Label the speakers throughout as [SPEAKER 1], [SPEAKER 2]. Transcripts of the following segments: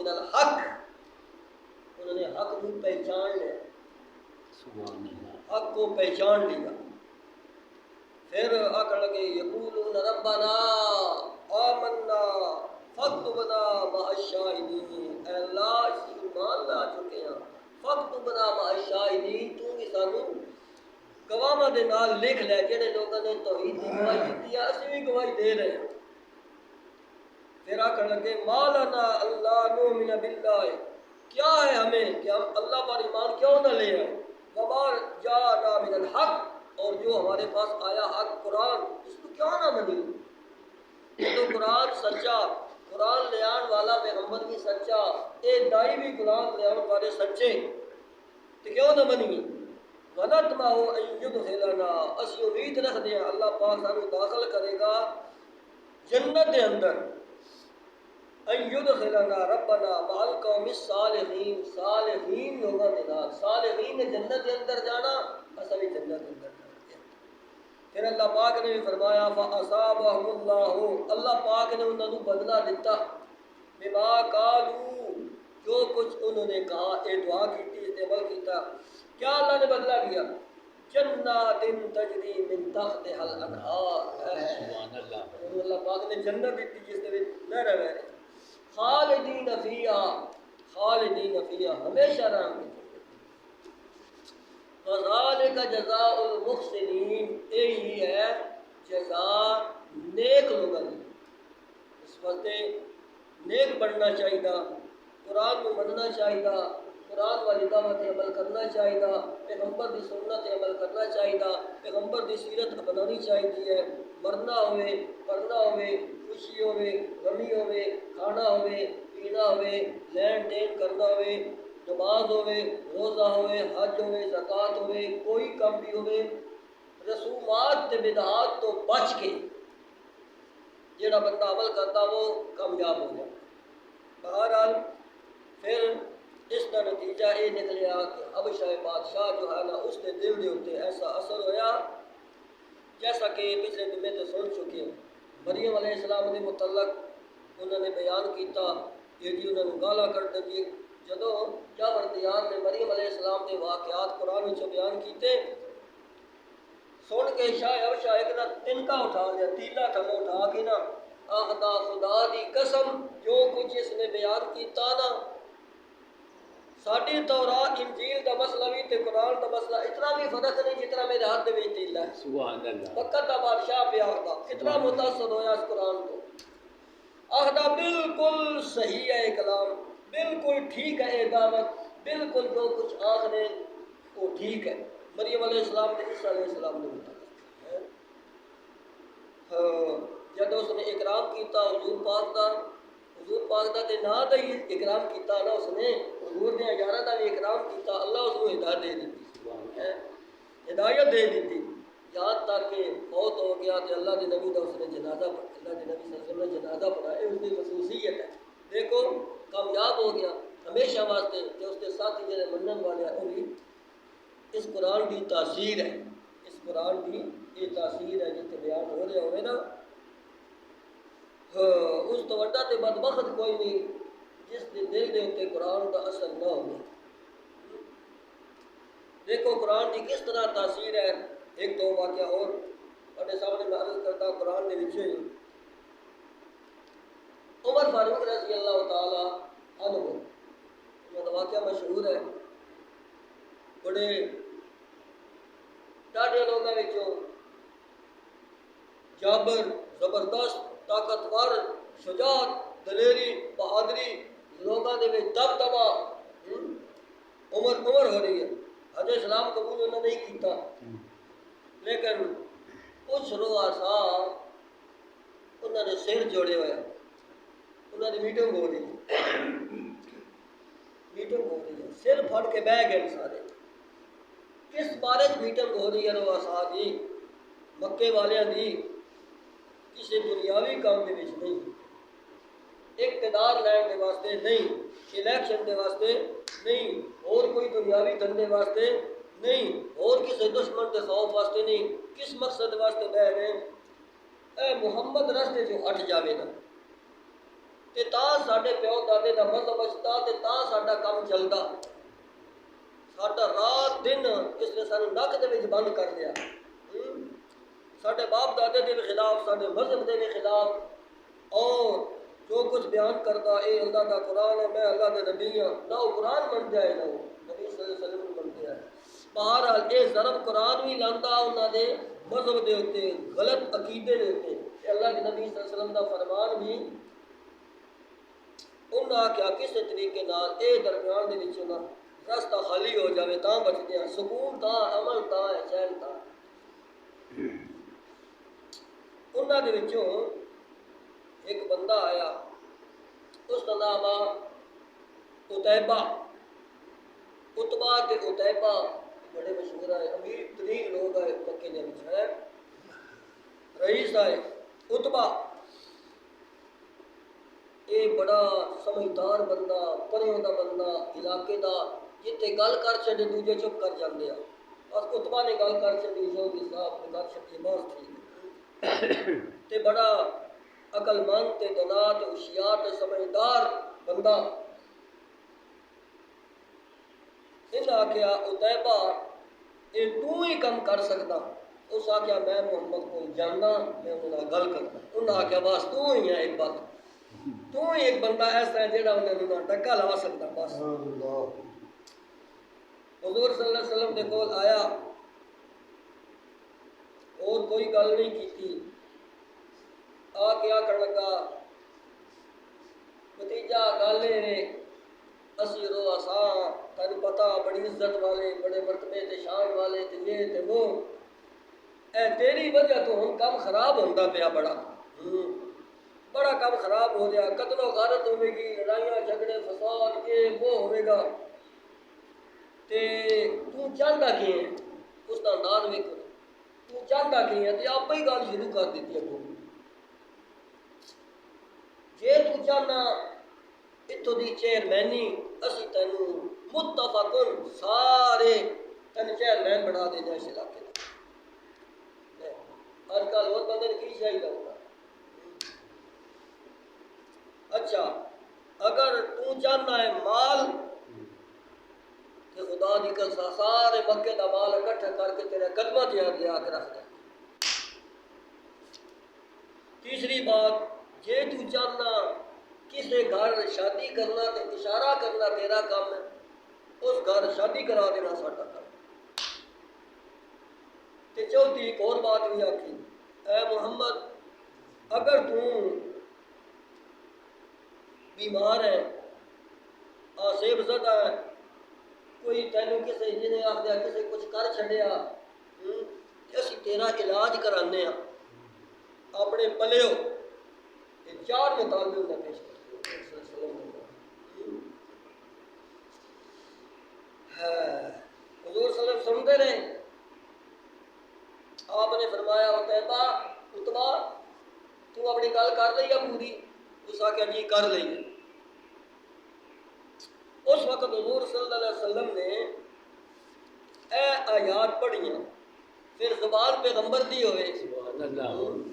[SPEAKER 1] من الحق، انہوں نے حق کو پہچان لیا،
[SPEAKER 2] سبحان اللہ،
[SPEAKER 1] حق کو پہچان لیا. پھر آکھنے لگے یقولون ربنا آمنا فاکتبنا مع الشاہدین، اے اللہ اسی ایمان لا چکے ہیں، فاکتبنا مع الشاہدین، تو بھی سانوں گواہاں دے نال لکھ لے، جڑے لوگوں نے توحید کی گواہی دیتی ہے اسی بھی گواہی دے رہے ہیں. پھر آکھنے لگے ما لنا اللہ نؤمن باللہ، کیا ہے ہمیں کہ ہم اللہ پر ایمان کیوں نہ لے آئے، وما جاءنا من الحق، اور جو ہمارے پاس آیا حق قرآن اس کو کیوں نہ منی. تو قرآن سچا، قرآن لے آن والا پیغمبر بھی سچا، اے دائی بھی قرآن لے آن والے سچے، تو کیوں نہ منی. وَنَطْمَعُ أَن يُدْخِلَنَا، اسی امید رکھتے ہیں اللہ پاک سانوں داخل کرے گا جنت کے اندر. أَن يُدْخِلَنَا رَبَّنَا مَعَ الْقَوْمِ الصَّالِحِينَ، صالحین لوگوں کے نال، صالحین نے جنت کے اندر جانا، اصل ہی جنت کے اندر جانا. پھر اللہ پاک نے بھی فرمایا فَأَصَابَهُمُ اللَّهُ، اللہ پاک نے انہوں نے بدلہ دیتا، بِمَا قَالُوا، جو کچھ انہوں نے کہا، اے دعا کی عمل کیتا. کیا اللہ نے بدلہ دیا؟ جنات تجری من تحتها الانہار،
[SPEAKER 2] سبحان اللہ،
[SPEAKER 1] اللہ پاک نے جنت دیتی جس کے نہر بہ رہے، خالدین فیہا، خالدین فیہا، ہمیشہ رہیں. وَذَلِكَ جَزَاءُ الْمُحْسِنِينَ، یہی ہے جزا نیک لوگوں کی. اس واسطے نیک بننا چاہیے، قرآن کو مننا چاہیے، قرآن والی دعوت عمل کرنا چاہیے، پیغمبر کی سنت عمل کرنا چاہیے، پیغمبر کی سیرت اپنانی چاہیے. مرنا ہوئے پڑھنا ہوئے، خوشی ہوئے غمی ہوئے، کھانا ہوئے پینا ہوئے، لین دین کرنا ہوئے، نماز ہوئے، روزہ ہوئے، حج ہوئے، زکوٰۃ ہوئے، کوئی کام بھی ہوئے، رسومات تے بدعات تو بچ کے جڑا بندہ عمل کرتا وہ کامیاب ہو جائے. بہرحال پھر اس کا نتیجہ یہ نکلیا کہ حبشہ بادشاہ جو ہے نا اس کے دل کے اوپر ایسا اثر ہویا، جیسا کہ پچھلے جمعے تو سن چکے ہیں. مریم علیہ السلام کے متعلق انہوں نے بیان کیتا کہ جی انہوں نے گالا کر دی. جدو جابر دیار نے مریم علیہ السلام کے واقعات قرآن میں بیان کیتے، سن کے شاہ حبشہ ایک نہ تنکا اٹھا لیا، تیلا تھلے اٹھا کے نا آخدا خدا دی قسم جو کچھ اس نے بیان کیتا نا، ساڈی تورات انجیل دا مسئلہ بھی تے قرآن دا مسئلہ اتنا بھی فرق نہیں جتنا میرے ہاتھ میں تیلا ہے.
[SPEAKER 2] سبحان اللہ،
[SPEAKER 1] وقت دا بادشاہ پہ آخدا اتنا متاثر ہویا اس قرآن کو، آخدا بالکل صحیح ہے کلام، بالکل ٹھیک ہے یہ دعوت، بالکل جو کچھ آخنے وہ ٹھیک ہے. مریم علیہ السلام نے عیسیٰ علیہ السلام نے بتایا جب اس نے اکرام کیتا حضور پاک دا تے نا دا ہی اکرام کیتا نا، اس نے حضور نے ہزارہ دا بھی اکرام کیتا، اللہ اس کو ہدایت دے دیتی، ہدایت دے دیتی، یہاں تک کہ موت ہو گیا تو اللہ کے نبی دا اس نے جنازہ پڑھا، اللہ کے نبی صلی اللہ علیہ وسلم نے جنازہ پڑھا. یہ اس کی خصوصیت ہے. دیکھو کامیاب ہو گیا ہمیشہ واسطے کہ اس کے ساتھ جڑے منن والے ہیں وہ بھی اس قرآن کی تاثیر ہے، اس قرآن کی یہ تاثیر ہے جتنے بیان ہو رہے ہوئے نا. اس تو وڈا تے بدبخت کوئی نہیں جس کے دل دے اتنے قرآن کا اثر نہ ہو. دیکھو قرآن کی کس طرح تاثیر ہے. ایک دو واقعہ اور اپنے سامنے میں عرض کرتا ہوں. قرآن کے نیچے عمر فاروق رضی اللہ تعالی عنہ یہ واقعہ مشہور ہے. بڑے ڈاڈے لوگوں جابر زبردست طاقتور شجاعت دلیری بہادری لوگوں کے دبدبا عمر ہو رہی ہے. حج اسلام قبول انہوں نے نہیں کیتا لیکن کچھ روح سا انہوں نے سر جوڑے ہوئے، انہوں نے میٹنگ ہو رہی ہے، سر پھڑ کے بہ گئے سارے. کس بارے میٹنگ ہو رہی ہے روح سا جی؟ مکے والوں دی کسی دنیاوی کام کے نہیں، اقتدار لین کے واسطے نہیں، الیکشن کے واسطے نہیں، اور کوئی دنیاوی دھندے واسطے نہیں، اور کسی دشمن کے خوف واسطے نہیں. کس مقصد واسطے بہ رہے؟ اے محمد رستے جو ہٹ جاوے نا، تے تاں ساڈے پیو دادے دا مذہب بچتا تے تاں ساڈا کام چلدا. ساڈا رات دن اس نے سانو نک دے وچ بند کر لیا. ساڈے باپ دادے دے بھی خلاف، ساڈے مذہب دے بھی خلاف، اور جو کچھ بیان کرتا اے اللہ دا قرآن ہے، میں اللہ دے نبی ہاں، نہ وہ قرآن منتے آئے نہ وہ نبی صلی اللہ علیہ وسلم منتے آئے. بہرحال یہ ضرب قرآن بھی لاندا انہاں دے مذہب دے ہوتے، غلط عقیدے دے ہوتے. اللہ کے نبی صلی اللہ علیہ وسلم دا فرمان بھی انہاں کیا کس طریقے نال اے درمیان دے وچ نہ راستہ خالی ہو جاوے تاں بچدے ہیں، سکون تاں، امن تاں، چین تاں. انہاں دے وچوں ایک بندہ آیا، اس کا نام اتیبہ. اتبا کے اتیبہ بڑے مشہور ہے، امیر ترین لوگ آئے مکے دے وچ ہے، رئیس آئے اتبا. یہ بڑا سمجھدار بندہ، پریوں دا بندہ، علاقے دا، جتنے گل کر چھڑے دوجے چپ کر جاندے آ. اور اتبا نے گل کر چھڑی، جو بھی صاحب نے گل چھڑی بہت ٹھیک تے بڑا عقل مند تے دنا تے ہوشیار تے سمجھدار بندہ. انہاں آکھیا اتیبہ اے تو ہی کم کر سکدا. اس آکھیا میں محمد کو جاننا، میں انہاں نال گل کرنا. انہاں آکھیا بس تو ہی ہے ایک بات، تو ہی ایک بندہ ایسا ہے جہاں انہوں نے ٹکا لا سکتا. بس حضور صلی اللہ علیہ وسلم دے کول آیا، اور کوئی گل نہیں کیتی. آ کے آکھن لگا بھتیجا گل اسی رو آساں، تینوں پتہ بڑی عزت والے، بڑے مرتبے تے شان والے تے یہ تے وہ، اے تیری وجہ تو ہن کم خراب ہوندا پیا. بڑا کم خراب ہو گیا، قتل و غارت ہوے گی، لڑائیاں جھگڑے فساد یہ وہ ہوے گا. تے تو چاہتا کی ہے؟ اس کا انداز ویکھو، تو چاہتا کی ہے؟ تے آپ ہی گل شروع کر دیتی ہے. جے تو چاہنا اتوں دی چیئرمینی، اسی تینوں متفقن سارے تین چیئرمین بنا دینا اس علاقے کا. آج کل اور بندے نے کی چاہیے ہوگا. اچھا اگر تو چاہنا ہے مال، کہ خدا دی قسم سارے مکے دا مال اکٹھا کر کے تیرے قدمہ دیا کے رکھ دے. تیسری بات، جے تو چاہنا کسی گھر شادی کرنا تے اشارہ کرنا تیرا کام ہے، اس گھر شادی کرا دینا ساڈا کام. تے چوتھی ایک اور بات بھی آکھی، اے محمد اگر تو بیمار ہے، آسیب زدہ ہے، کوئی تینوں کسی جنہیں آخ دیا کسی کچھ کر چھڑیا، اسی تیرا علاج کرانے ہیں اپنے پلے ہو. یہ چار مطالبے انہیں پیش کرتے حضور صلی اللہ علیہ وسلم سمجھتے رہے. آپ نے فرمایا اتیبہ اتبا تو اپنی گل کر لئی ہے پوری؟ اس آکھیا جی کر لئی. اس وقت حضور صلی اللہ علیہ وسلم نے اے آیات پڑھیاں، پھر زبان پیغمبر دی ہوئے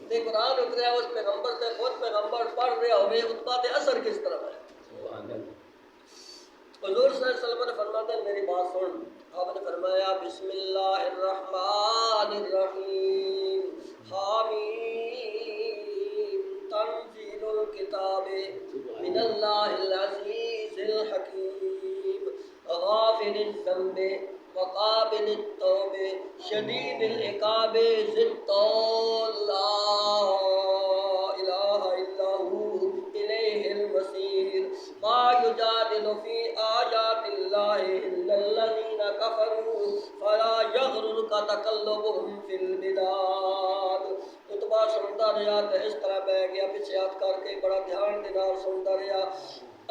[SPEAKER 1] تے قرآن اتریا اس پیغمبر تے خود پیغمبر پڑھ رہا ہوئے، اتبا تے اثر کس طرح ہے. حضور صلی اللہ علیہ وسلم نے فرمایا میری بات سن. آپ نے فرمایا بسم اللہ الرحمن الرحیم، حامیم تنزیل الکتاب من اللہ العزیز الحکیم غافر الذنب وقابل التوب شدید العقاب ذی الطول لا الہ الا هو الیہ المصیر ما یجادل فی آیات اللہ الا الذین کفروا فلا یغررک تقلبهم فی البلاد. اتبا سنتا رہا تو اس طرح بہ گیا، پیچھے ہاتھ کر کے بڑا دھیان دے نال سنتا رہا.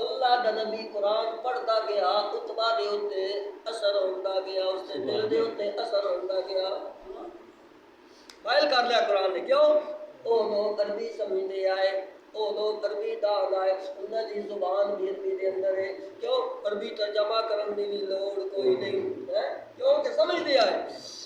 [SPEAKER 1] اللہ دا نبی قرآن پڑھتا گیا، اتبا دے ہوتے اثر ہوتا گیا، اس کے دل دے ہوتے اثر ہوتا گیا. مائل کر لیا قرآن نے. کیوں؟ او لوگ عربی سمجھتے آئے، او لوگ عربی دان آئے، انہاں دی زبان بھی عربی دے اندر ہے. کیوں؟ عربی ترجمہ کرن دی بھی لوڑ کوئی نہیں ہے، کیوں کہ سمجھتے آئے.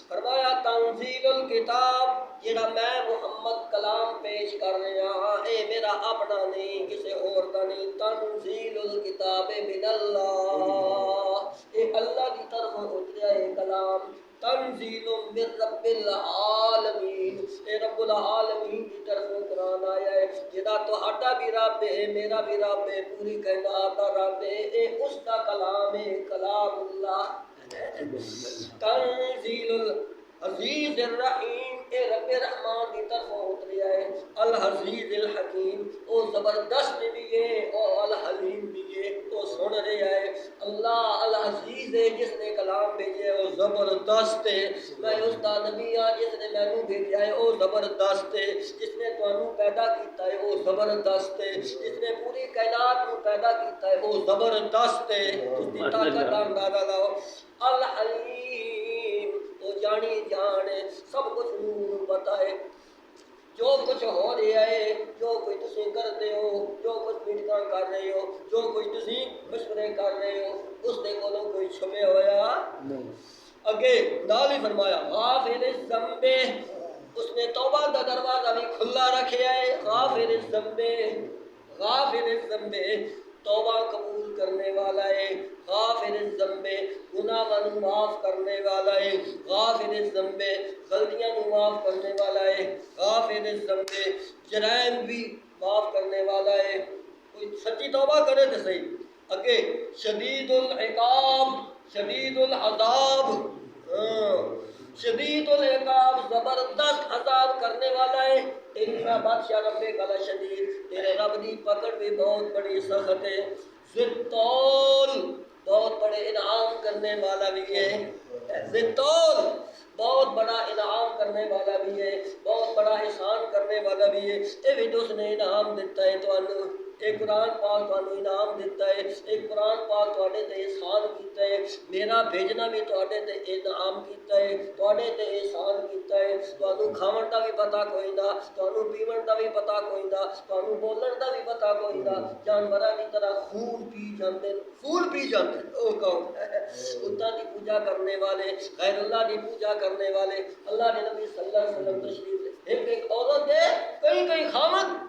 [SPEAKER 1] فرمایا تنزیل الکتاب، جڑا میں محمد کلام پیش کر رہا ہاں اے میرا اپنا نہیں، کسی اور فرماتا نہیں تنزیل الکتاب من اللہ، اے اللہ کی طرف اتریا ہے کلام، تنزیل من رب العالمین، اے رب العالمین کی طرف قرآن آیا ہے، جدا تہاڈا بھی رب ہے میرا بھی رب ہے پوری کائنات دا رب ہے، اے اس دا کلام ہے کلام اللہ، تنزیل العزیز الرحیم، اے رب رحمان کی طرف اتریا ہے، العزیز الحکیم، او زبردست بھی ہے اور الحلیم بھی ہے، او سن رہا ہے اللہ العزیز ہے جس نے کلام بھیجا ہے وہ زبردست ہے، میں اس دا نبی ہاں جس نے مینوں بھیجا ہے وہ زبردست ہے، جس نے تانوں پیدا کیتا ہے وہ زبردست ہے، جس نے پوری کائنات کو پیدا کیتا ہے وہ زبردست ہے، اس کی طاقت کا اندازہ لاؤ، الحلیم وہ جانی جان ہے، سب کچھ نور پتہ ہے، جو کچھ ہو رہا ہے، جو کچھ تسی کرتے ہو، جو کچھ میٹنگاں کر رہے ہو، جو کچھ تسی مشورے کر رہے ہو، اس دے کولوں کوئی چھپے ہویا نہیں۔ اگے نال ہی فرمایا غافر الذنب، اس نے توبہ دا دروازہ بھی کھلا رکھیا ہے، غافر الذنب، غافر الذنب توبہ قبول کرنے والا ہے، غافر الذنب گناہ کو معاف کرنے والا ہے، غافر الذنب غلطیاں کو معاف کرنے والا ہے، غافر الذنب جرائم بھی معاف کرنے والا ہے، کوئی سچی توبہ کرے تو صحیح۔ اگے شدید العقاب، شدید العذاب، شدید العقاب زبردست عذاب کرنے والا ہے، تیرا بادشاہ رب کلا شدید، تیرے رب دی پکڑ بھی بہت بڑی سخت ہے، ذوالطول بہت بڑے انعام کرنے والا بھی ہے، ذوالطول بہت بڑا انعام کرنے والا بھی ہے، بہت بڑا احسان کرنے والا بھی ہے، اے بھی اس نے انعام دیتا ہے تانوں، ایک قرآن پاک تانوں انعام دیتا ہے، ایک قرآن پاک تواڈے تے احسان کیتا ہے، میرا بھیجنا بھی تواڈے تے انعام کیتا ہے، تواڈے تے احسان کیتا ہے، تانوں کھاون دا بھی پتہ کوئی نہ، تانوں پیون دا بھی پتہ کوئی نہ، تانوں بولن دا بھی پتہ کوئی نہ، جانوراں دی طرح خون پی جاندے، خون پی جاندے، او کون بتاں دی پوجا کرنے والے، غیر اللہ دی پوجا کرنے والے، اللہ کے نبی صلی اللہ علیہ وسلم تشریف لے ایک عورت دے کئی خامد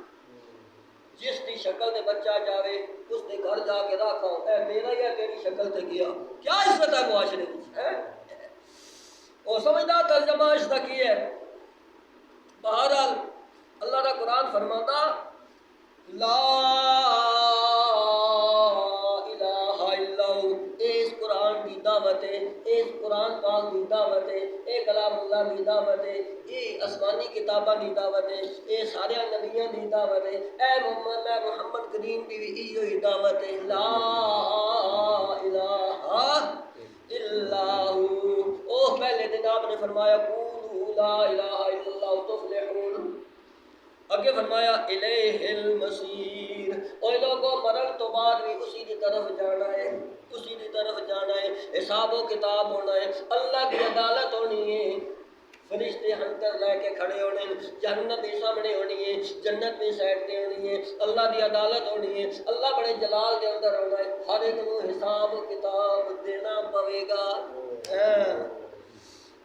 [SPEAKER 1] جس کی شکل تے بچہ جاوے اس نے گھر جا کے رکھو اے میرا یا تیری شکل تے گیا، کیا عزت ہے معاشرے میں؟ اور سمجھدار ترجمہ اس کا کی ہے؟ بہرحال اللہ کا قرآن فرماتا لا الہ الا ہو، اس قرآن کی دعوت ہے، اس قرآن پاک کی دعوت ہے، اے کلام اللہ کی دعوت ہے، یہ آسمانی کتاباں کی دعوت ہے، یہ سارے نبیوں کی دعوت ہے، اے محمد کریم کی بھی یہی دعوت ہے، لا الہ الا ہو، او پہلے دن آپ نے فرمایا قولوا لا الہ الا اللہ تفلحون، اگے فرمایا الیہ المصیر، اور لوگوں مرن تو بعد بھی اسی کی طرف جانا ہے، اسی کی طرف جانا ہے، حساب و کتاب ہونا ہے، اللہ کی عدالت ہونی ہے، فرشتے ہنکر لے کے کھڑے ہونے، جہنم بھی سامنے ہونی ہے، جنت بھی سائڈ تے ہونی ہے، اللہ کی عدالت ہونی ہے، اللہ بڑے جلال کے اندر ہونا ہے، ہر ایک کو حساب و کتاب دینا پوے گا۔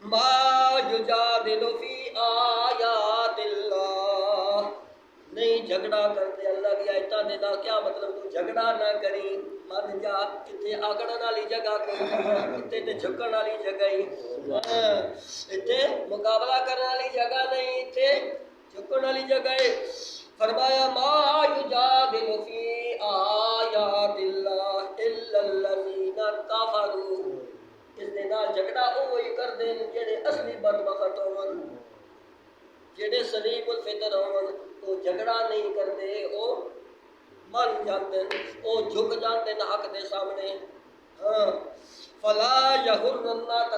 [SPEAKER 1] ما یجادل فی آیات اللہ، نہیں جھگڑا کرتے اللہ کی آیتاں دے نال، کیا مطلب تو جھگڑا نہ کری، من جا اتنے آگڑن والی جگہ کوئی اتنے تے جھکن والی جگہ ہی، اتنے مقابلہ کرنے والی جگہ نہیں، اتنے جھکن والی جگہ ہے۔ فرمایا ما یجادل فی آیات اللہ الا الذین کفروا، اس دے نال جھگڑا وہی کر دیں جڑے اصلی بدبخت ہون، جڑے سلیم الفطر ہون، وہ جھگڑا نہیں کرتے، وہ من جاندے، وہ جھک جاندے حق دے سامنے۔ فلا یغرنک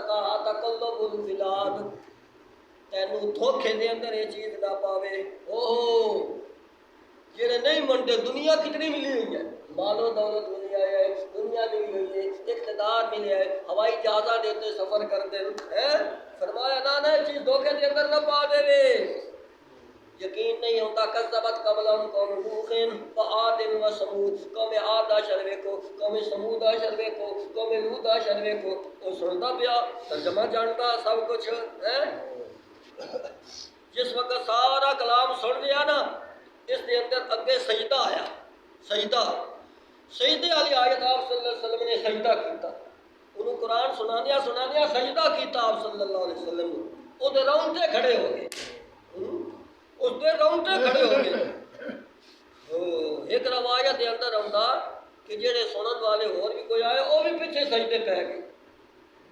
[SPEAKER 1] تقلب البلاد، تینوں دھوکے دے اندر یہ چیز نہ پاوے، جڑے نہیں منتے دنیا کتنی ملی ہوئی ہے، مال و دولت ملی ہے، دنیا ملی ہوئی ہے، اقتدار ملے ہے، ہوائی جہازاں دیتے سفر کرتے ہیں، فرمایا نہ یہ چیز دھوکے دے اندر نہ پا دے وے، یقین نہیں ہوتا کذبت قبلہم قوم نوح وعاد وثمود، قوم عاد شروے کو، قوم سمود شروے کو، قوم لوط شروے کو، وہ سنتا پیا ترجمہ جانتا سب کچھ ہے۔ جس وقت سارا کلام سن لیا نا، اس دے اندر اگے سجدہ آیا، سجدہ سجدے والی آیت آپ صلی اللہ علیہ وسلم نے سجدہ کیتا انہوں قرآن سنانیا سجدہ کیتا آپ صلی اللہ علیہ وسلم نے وہ دے رونگٹے کھڑے ہو گئے اس دے رونگٹے کھڑے ہو گئے ایک روایت دے اندر آندا کہ جڑے سنن والے اور بھی کوئی آئے وہ بھی پیچھے سجدے پہ گئے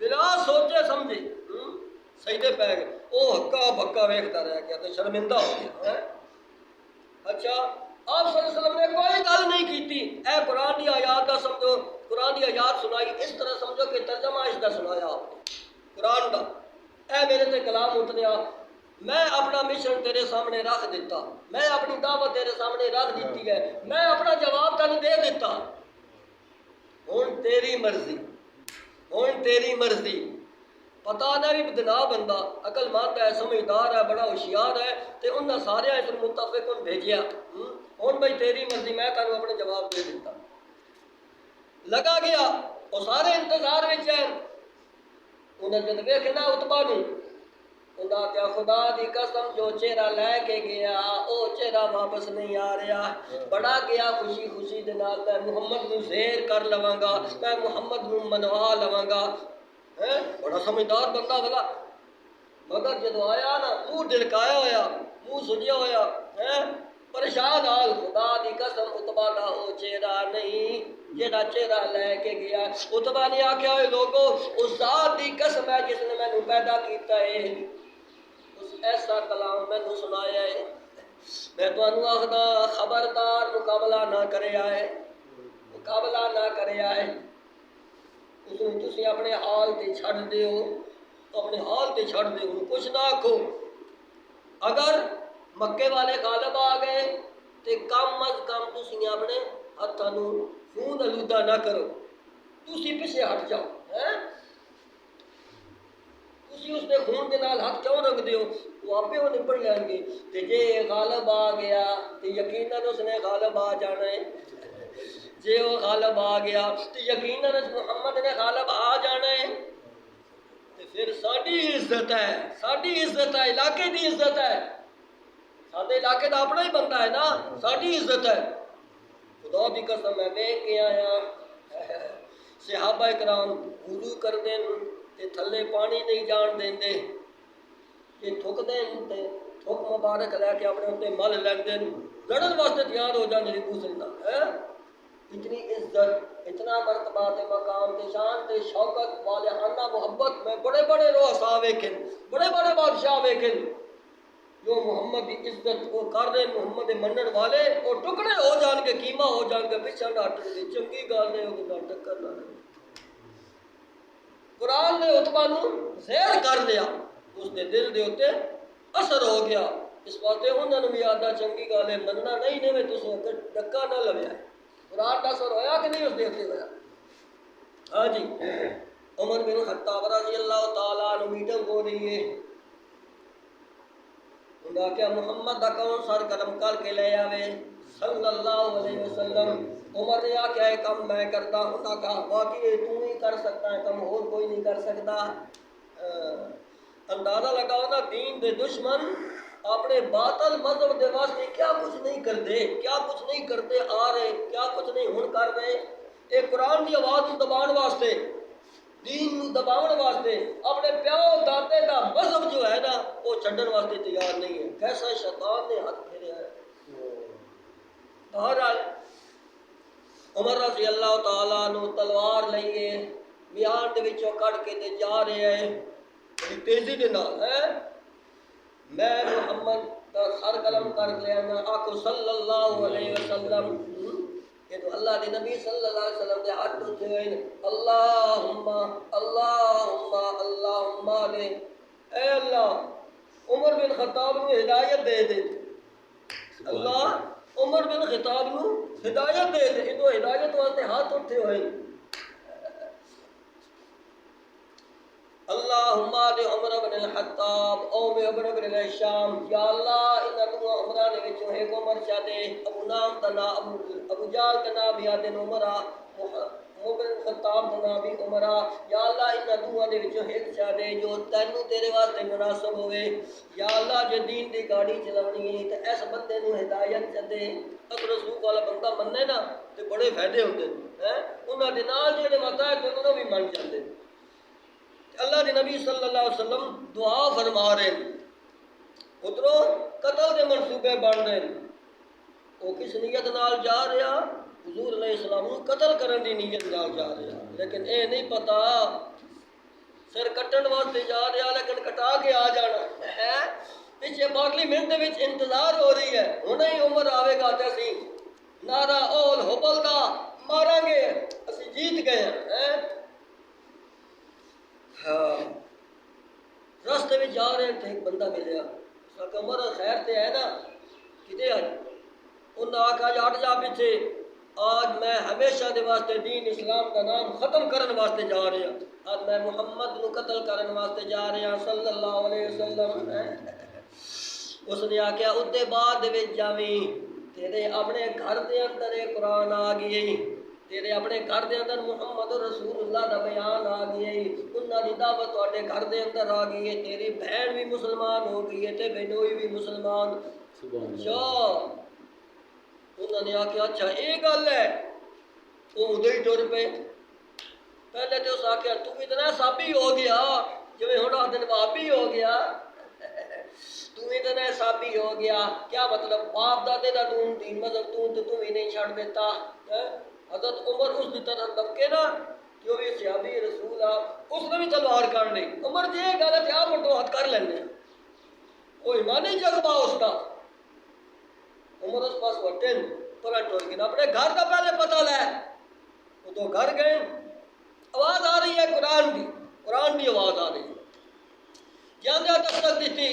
[SPEAKER 1] بلا سوچے سمجھے سجدے پہ گئے وہ ہکا بکا ویکھتا رہ گیا تو شرمندہ ہو گیا اچھا آپ صلی اللہ علیہ وسلم نے کوئی گل نہیں کیتی اے قرآن دی آیات کا سمجھو قرآن دی آیات سنائی اس طرح سمجھو کہ ترجمہ اس کا سنایا آپ نے قرآن دا اے میرے تے کلام اتریا میں اپنا مشن تیرے سامنے رکھ دیتا میں اپنی دعوت تیرے سامنے رکھ دیتی ہے میں اپنا جواب تینوں دے دیتا ہن تیری مرضی ہن تیری مرضی پتا نہ بھی بدنا بندہ عقل مند ہے سمجھدار ہے بڑا ہوشیار ہے تے انہاں سارے اس متفق بھیجیا ہن بھائی تیری مرضی میں تینوں اپنے جواب دے دیتا لگا گیا وہ سارے انتظار وچ ہیں انہیں جد ویکھنا اتبا نوں انہاں کیا خدا دی قسم جو چہرہ لے کے گیا او چہرہ واپس نہیں آ رہا بڑا گیا خوشی خوشی دے نال میں محمد نوں زیر کر لواں گا میں محمد نوں منوا لواں گا بڑا سمجھدار بندہ بلا مگر جدو آیا نا منہ ڈرکایا ہویا منہ سجیا ہویا پریشان حال خدا دی قسم اتبا دا او چہرہ نہیں جیڑا چہرہ لے کے گیا اتبا نے آکھیا ہوئے لوگو اس ذات دی قسم ہے جس نے میں نے پیدا کیتا ہے اس ایسا کلام میں نے سنایا ہے میں تو انو آخدا خبردار مقابلہ نہ کرے آئے مقابلہ نہ کرے آئے اس نے تسی اپنے حال تے چھڑ دیو اپنے حال تے چھڑ دیو انہوں کچھ نہ آکھو اگر مکے والے غالب آ گئے تے کم از کم تسی اپنے ہتھاں خون آلودہ نہ کرو تسی پیچھے ہٹ جاؤ تسی اس نے خون کے نال ہاتھ کیوں رکھ دیو وہ آپ وہ نپڑ لیں گے تے جے غالب آ گیا تے یقیناً اس نے غالب آ جانا ہے جے وہ غالب آ گیا تو یقیناً محمد نے غالب آ جانا ہے تو پھر ساڈی عزت ہے علاقے دی عزت ہے سارے علاقے دا اپنا ہی بندہ ہے نا ساڈی عزت ہے خدا دی قسم میں دیکھ کے آیا صحابہ کرام وضو کر دیں تے تھلے پانی نہیں جان دیں دے یہ تھک دیں تے تھک مبارک لے کے اپنے اتنے مل لیں دیں لڑن واسطے تیار ہو جانے ایک دوسرے نال اتنی عزت اتنا مرتبہ تے مقام تے شان تے شوکت والہانہ محبت میں بڑے بڑے رؤساء ویکھن بڑے بڑے بادشاہ ویکھن جو محمد کی عزت کو کر رہے محمد دے منن والے وہ ٹکڑے ہو جان کے قیمہ ہو جان کے پیچھے نہ ہٹن دے چنگی گل ہے وہ نہ ٹکر نہ قرآن نے اتبا نوں زیر کر لیا اس دے دل دے اوتے اثر ہو گیا اس واسطے انہاں نوں بھی آدا چنگی گل ہے مننا نہیں نے تسیں ڈکا نہ لویا قرآن کا اثر ہویا کہ نہیں اس دے اوتے ہویا ہاں جی عمر بن خطاب رضی اللہ تعالیٰ عنہ میٹنگ ہو رہی ہے انہاں کیا محمد دا کون سر قدم کر کے لے آوے صلی اللہ علیہ وسلم عمر نے کیا ہے کم میں کرتا ہوں انہاں کہا باقی تو ہی کر سکتا ہے کم اور کوئی نہیں کر سکتا اندازہ لگاؤ نا دین دے دشمن اپنے باطل مذہب دے واسطے کیا کچھ نہیں کرتے آ رہے کیا کچھ نہیں ہن کر رہے ایک قرآن کی آواز کو دبان واسطے دین کو دباؤن واسطے اپنے پیو دادے کا مذہب جو ہے نا وہ چھڈن واسطے تیار نہیں ہے کیسا شیطان نے ہاتھ پھیریا ہے بہرحال عمر رضی اللہ تعالیٰ عنہ تلوار لئیے میان دے وچوں کٹ کے تے جا رہے ہیں بڑی تیزی دے نال ہے میں محمد کا سر قلم کر لیا نا آکو صلی اللہ علیہ وسلم کہ تو اللہ دے نبی صلی اللہ علیہ وسلم دے ہاتھ اٹھے ہوئے اللہم اللہم اللہم دے اے اللہ عمر بن خطاب نو ہدایت دے دے اللہ عمر بن خطاب نو ہدایت دے دے تو ہدایت واسطے ہاتھ اٹھے ہوئے اللہم آدِ عمر بن الخطاب او میں عمر بن الشام یا اللہ انہاں دو عمرہ دے وچوں ایک عمر چا دے ابو نام تنا ابو جال تنا بیاد عمرہ عمر بن الخطاب تنا بھی عمرہ یا اللہ انہاں دوہاں دے وچوں ایک چا دے جو تینوں تیرے واسطے مناسب ہوئے یا اللہ جو دین دی گاڑی چلانی ہے تے اس بندے نو ہدایت چ دے اگر رسول والا بندہ مننے نا تے بڑے فائدے ہوندے ہیں انہاں دے نال جڑے متا ہے انہاں بھی من جاندے اللہ کے نبی صلی اللہ علیہ وسلم دعا فرما رہے ہیں ادھروں قتل کے منصوبے بن رہے ہیں وہ کس نیت نال جا رہا حضور علیہ السلام کو قتل کرنے کی نیت نال جا رہا لیکن اے نہیں پتا سر کٹن واسطے جا رہا لیکن کٹا کے آ جانا ہے پیچھے باقی منٹ وچ انتظار ہو رہی ہے ہن ہی عمر آئے گا تے اسی نعرہ اول حبل دا ماریں گے اسی جیت گئے ہیں ہاں راستے میں جا رہے تھے ایک بندہ ملیا عمر خیر تے ہے نا کدے آج انہاں آکھا جا ہٹ جا پیچھے آج میں ہمیشہ دے واسطے دین اسلام کا نام ختم کرن واسطے جا رہا آج میں محمد نو قتل کرن واسطے جا رہا صلی اللہ علیہ وسلم اس نے آکھیا ادے بعد وچ جاویں تیرے اپنے گھر دے اندر ایک قرآن آ گئی تیرے اپنے گھر دے اندر محمد رسول اللہ دا بیان آ گئی انہاں دی دعوت تواڈے گھر دے اندر آ گئی ہے تیری بہن بھی مسلمان ہو گئی ہے تے بہنوئی بھی مسلمان اچھا انہاں نے آکھیا اچھا یہ گل ہے وہ ادھر ہی ٹر پے پہلے تو اس آکھیا تو اتنا سابی ہو گیا جویں ہن آدن بابی ہو گیا تو اتنا سابی ہو گیا کیا مطلب باپ دادے دا دین مذہب تو بھی نہیں چھڑ دیتا حضرت عمر اس کی طرح دبکے نا جو بھی صحابی رسول آ اس نے بھی تلوار کر لی عمر جی یہ گل ہے آپ مٹو ہاتھ کر لینے وہ ایمان ہی جذبہ اس کا عمر اس پاس وٹن پر ٹور گیا اپنے گھر کا پہلے پتہ لے وہ تو گھر گئے آواز آ رہی ہے قرآن کی آواز آ رہی ہے جاندیا تک تک دیتی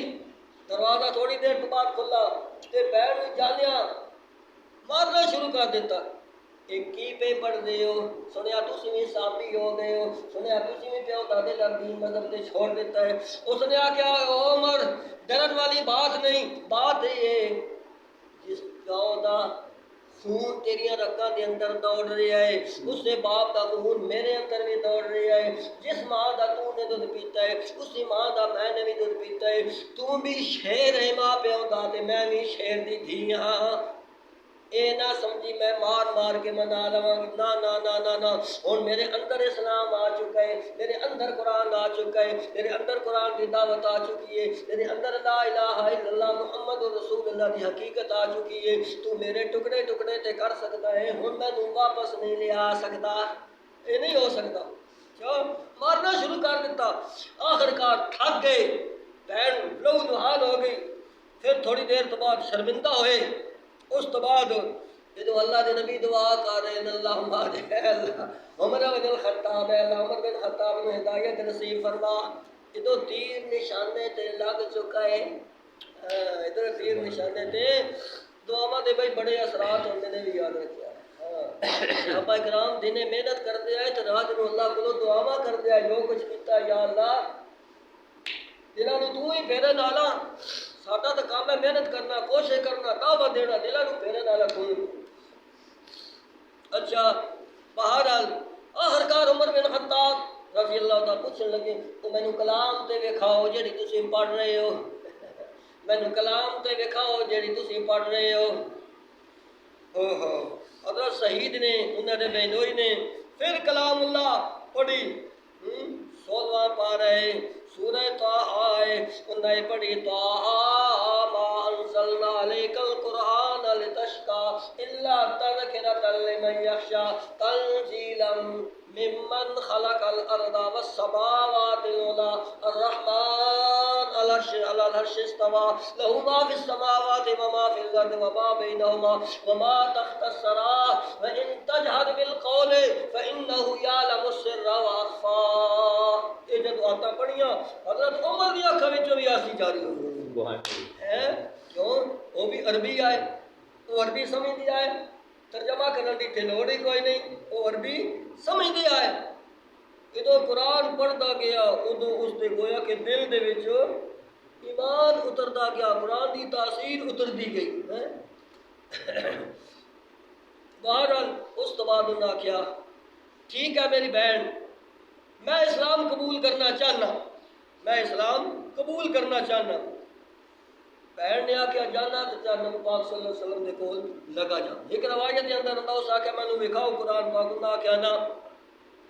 [SPEAKER 1] دروازہ تھوڑی دیر کے بعد کھلا تے بہن جانیا مارنا شروع کر دیتا ایک کی پہ پڑھ دے ہو سنیا تسی بھی صحابی ہو گئے ہو سنیا تسی بھی پیو دادے دا دین مذہب تے چھوڑ دیتا ہے اس نے آکھیا عمر ڈرن والی بات نہیں بات یہ ہے جس گاؤں دا خون تیریاں رگاں دے اندر دوڑ رہا ہے اس سے باپ دا خون میرے اندر بھی دوڑ رہا ہے جس ماں دا تو نے دودھ پیتا ہے اسی ماں دا میں نے بھی دودھ پیتا ہے تو بھی شیر ہے ماں پیو دا تے میں بھی شیر دی دھی ہاں اے نہ سمجھی میں مار مار کے منا لواں نا نا نا نا نا ہن میرے اندر اسلام آ چکا ہے میرے اندر قرآن آ چکا ہے میرے اندر قرآن کی دعوت آ چکی ہے میرے اندر لا الہ الا اللہ محمد رسول اللہ کی حقیقت آ چکی ہے تو میرے ٹکڑے ٹکڑے تے کر سکتا ہے ہن میں تو واپس نہیں لے آ سکتا یہ نہیں ہو سکتا کیوں مارنا شروع کر دیتا آخرکار تھک گئے بہن لہو لہان ہو گئی پھر تھوڑی دیر تو بعد شرمندہ ہوئے اس تو بعد جدو اللہ دے نبی دعا کر رہے ہیں اللہم اللہ عمر بن الخطاب ہے اللہ عمر بن خطاب نے ہدایت نصیب فرما جدو تیر نشانے تے لگ چکا ہے ادھر تیر نشانے تے دعاواں دے بھائی بڑے اثرات ہوندے نے بھی یاد رکھیا صحابہ کرام دن محنت کرتے آئے تو رات نو اللہ کو دعاواں کرتے آئے جو کچھ کیتا یا اللہ دلاں نو تو ہی پھیرن والا ساڈا تو کام ہے محنت کرنا کوشش کرنا دعوت دینا دلاں نو پھیرن والا تو اچھا بہرحال آخرکار عمر بن خطاب رضی اللہ تعالیٰ پوچھنے لگے تو مینوں کلام تے وکھاؤ جڑی تسی پڑھ رہے ہو مینوں کلام تے وکھاؤ جڑی تسی پڑھ رہے ہو حضرت شہید نے انہوں نے بہنوئی نے پھر کلام اللہ پڑھی 16واں پارہ ہے سورہ طٰہٰ ہے انہوں نے پڑھی طٰہٰ ما انزلنا علیک القرآن لتشقى الا تذکرۃ لمن یخشی تنزیلا ممن خلق الارض والسماوات العلی الرحمن على العرش استوى له ما في السماوات وما في الارض وما بينهما وما تحت الثرى وان تجهر بالقول فانه يعلم السر واخفى یہ جب آتا پڑھیاں حضرت عمر دی اکھاں وچوں بھی آسی جاری ہو ہے کیوں وہ بھی عربی آئے وہ عربی سمجھ آئے ترجمہ کرنے کی لوڑ ہی کوئی نہیں وہ عربی سمجھ آئے جدو قرآن پڑھتا گیا ادو اس دے گویا کہ دل دے وچ ایمان اترتا گیا، قرآن دی تاثیر اترتی گئی ہے۔ بہرحال اس تو بعد انہوں نے آخیا ٹھیک ہے میری بہن، میں اسلام قبول کرنا چاہنا، میں اسلام قبول کرنا چاہنا۔ بہن نے آخیا جانا تو چاہنا پاک صلی اللہ علیہ وسلم دے کول لگا جا۔ ایک روایت کے اندر اللہ اس آخیا میں نے وکھاؤ قرآن پاک، انہوں نے آخیا نہ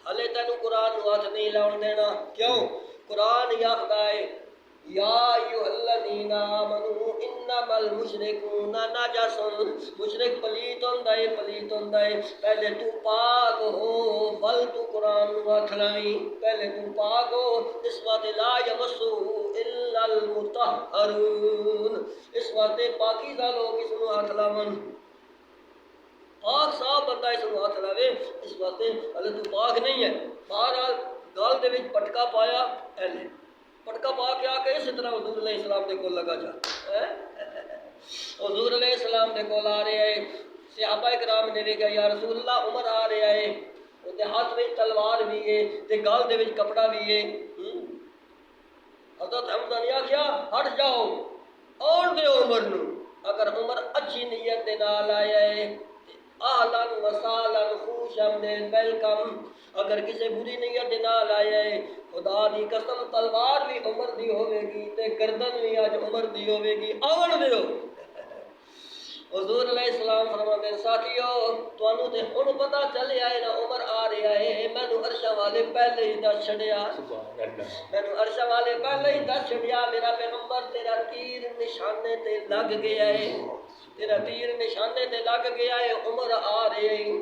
[SPEAKER 1] ہلے تینوں قرآن نو ہاتھ نہیں لاؤن دینا۔ کیوں؟ قرآن یہ آخدا ہے یا ایھا الذین آمنوا انما المشرکون نجس، مشرک پلیت ہوندا ہے، پلیت ہوندا ہے۔ پہلے تو پاک ہو بل تو قرآن نو ہاتھ لائی، پہلے تو پاک ہو، اس واسطے لا یمسہ الا المطہرون، اس واسطے پاکیزہ لوگ اس نو ہاتھ لاون، پاک صاف بندہ اس نو ہاتھ لاوے، اس واسطے ہلے تو پاک نہیں ہے۔ بہرحال گل دے وچ پٹکا پایا، ایلے پٹکا پا کے آ کے اسی طرح حضور علیہ السلام دے کول لگا جا۔ حضور علیہ السلام دے کول آ رہے ہیں، صحابہ کرام نے کہا یا رسول اللہ عمر آ رہا ہے، اودے ہاتھ وچ تلوار بھی ہے تے گل دے وچ کپڑا بھی ہے۔ حضرت حمزہ نے آخیا ہٹ جاؤ، آن دے عمر نو، اگر عمر اچھی نیت دے نال آیا ہے اہلاً و سہلاً خوش آمدید ویلکم، اگر کسی بری نیت دے نال آیا ہے خدا دی قسم تلوار بھی عمر دی ہوے گی تے گردن بھی اج عمر دی ہوے گی، آون دیو۔ حضور علیہ السلام فرماتے ہیں ساتھیو تانوں تے ہن پتہ چلیا ہے نا عمر آ رہا ہے، مینوں عرشاں والے پہلے ہی دس چھڑیا، مینوں عرشاں والے پہلے ہی دس چھڑیا، میرا پیغمبر تیرا تیر نشانے تے لگ گیا ہے، تیرا تیر نشانے تے لگ گیا ہے، عمر آ رہے ہیں۔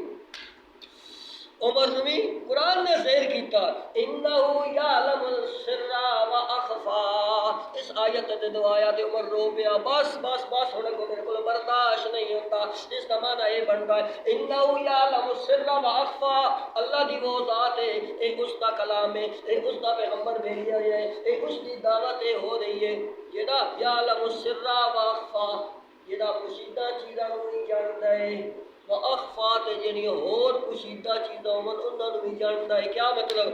[SPEAKER 1] عمر نو بھی قرآن نے ذکر کیتا انہو یعلم السر و اخفا، اس آیت تے دعایا تے عمر رو پیا، بس بس بس ہن کو میرے کو برداشت نہیں ہوتا۔ اس کا معنی یہ بنتا ہے انہو یعلم السر و اخفا، اللہ دی وہ ذات ہے، اے اس کا کلام ہے، اے اس کا پیغمبر بھیجا ہے، اے اس کی دعوت ہو رہی ہے، جڑا یعلم السر و اخفا، جڑا پوشیدہ چیزاں نوں نہیں جاندا ہے، وَأَخْفَا تے جڑی ہور پوشیدہ چیزاں ہون انہاں نوں بھی جاندا ہے۔ کیا مطلب؟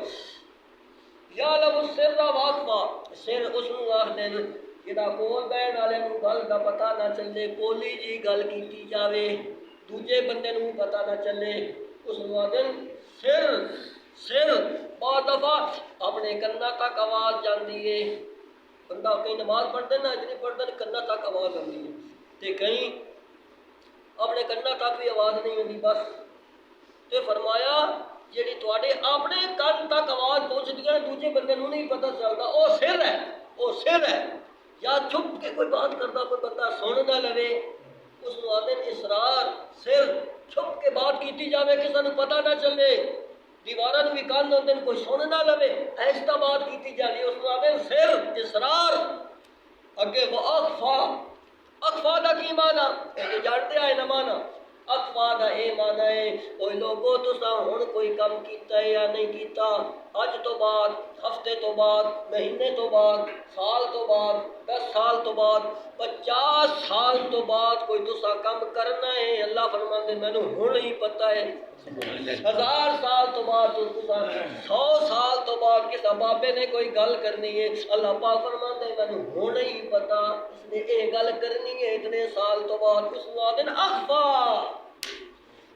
[SPEAKER 1] یعلم السر وَأَخْفَا، سر اس نوں آکھدے نے جڑا کول بہن والے نوں گل دا پتہ نہ چلے، کولی جی گل کیتی جاوے دوجے بندے نوں پتہ نہ چلے، اس نوں آکھدے سر۔ سر بہت دفعہ اپنے کنا تک آواز جاندی ہے، بندہ کہیں نماز پڑھتے نا اتنی پڑھتے کنا تک آواز آندی ہے تے کہیں اپنے کنا تک بھی آواز نہیں ہوتی، بس تے فرمایا جیڑی تواڈے اپنے کن تک آواز پہنچتی ہے دوجے بندے نوں نہیں پتہ چلتا، او سر ہے، او سر ہے۔ یا چھپ کے کوئی بات کرتا کوئی بندہ سن نہ لوے، اس نوں آندے اسرار، سر، چھپ کے بات کیتی جاوے کسے نوں پتہ نہ چلے، دیواراں نوں بھی کان ہوندے کوئی سن نہ لوے، ایسا بات کیتی جاندی اس نوں آندے سر، اسرار۔ اگے وہ اخفا، اخفا دا کی معنی ہے جانتے آئے نہ معنی، اخفا دا اے معنی ہے کوئی لوگوں تساں ہن کوئی کم کیتا ہے یا نہیں کیتا، اج تو بعد، ہفتے تو بعد، مہینے تو بعد، سال تو بعد، 10 سال تو بعد، 50 سال تو بعد کوئی تساں کم کرنا ہے، اللہ فرماندے مینوں ہن ہی پتہ ہے، 1000 سال تو بعد تساں 100 سال تو بعد کسا بابے نے کوئی گل کرنی ہے، اللہ پاک فرماندے مینوں ہن ہی پتہ، اس نے اے گل کرنی ہے اتنے سال تو بعد، اس وعد اخفا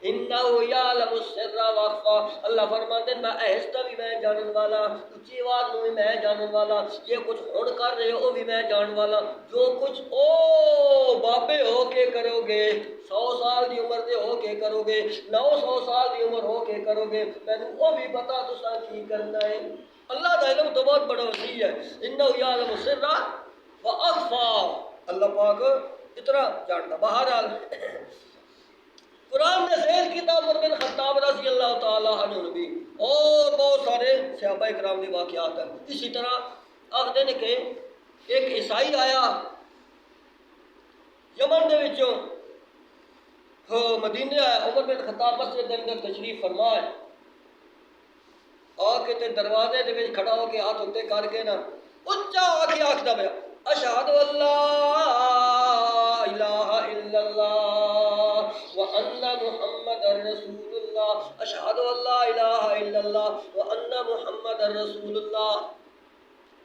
[SPEAKER 1] انہو یعلم السر واخفا، اللہ فرماتے ہیں میں آہستہ بھی میں جانن والا، اونچی آواز میں میں جانن والا، یہ کچھ ہن کر رہے ہو بھی میں جانن والا، جو کچھ او بابے ہو کے کرو گے، 100 سال دی عمر دے ہو کے کرو گے، 900 سال دی عمر ہو کے کرو گے، میں نے وہ بھی پتا تساں کی کرنا ہے۔ اللہ کا علم تو بہت بڑا وسیع ہے، انہو یعلم السر واخفا، اللہ پاک اتنا جانتا۔ بہرحال قرآن نے ذکر کیا عمر بن خطاب رضی اللہ تعالیٰ عنہ بھی، اور بہت سارے صحابہ کرام کے واقعات ہیں۔ اسی طرح آخر نے کہ ایک عیسائی آیا یمن دے وچوں مدینے آیا، عمر بن خطاب مسجد دے اندر تشریف فرما ہے، آ کے تے دروازے دے وچ کھڑا ہو کے ہاتھ اتے کر کے نا اچا آ کے آکھدا پیا اشہد ان لا الہ الا اللہ وان محمد رسول اللہ اشہد ان لا الہ الا اللہ وان محمد رسول اللہ۔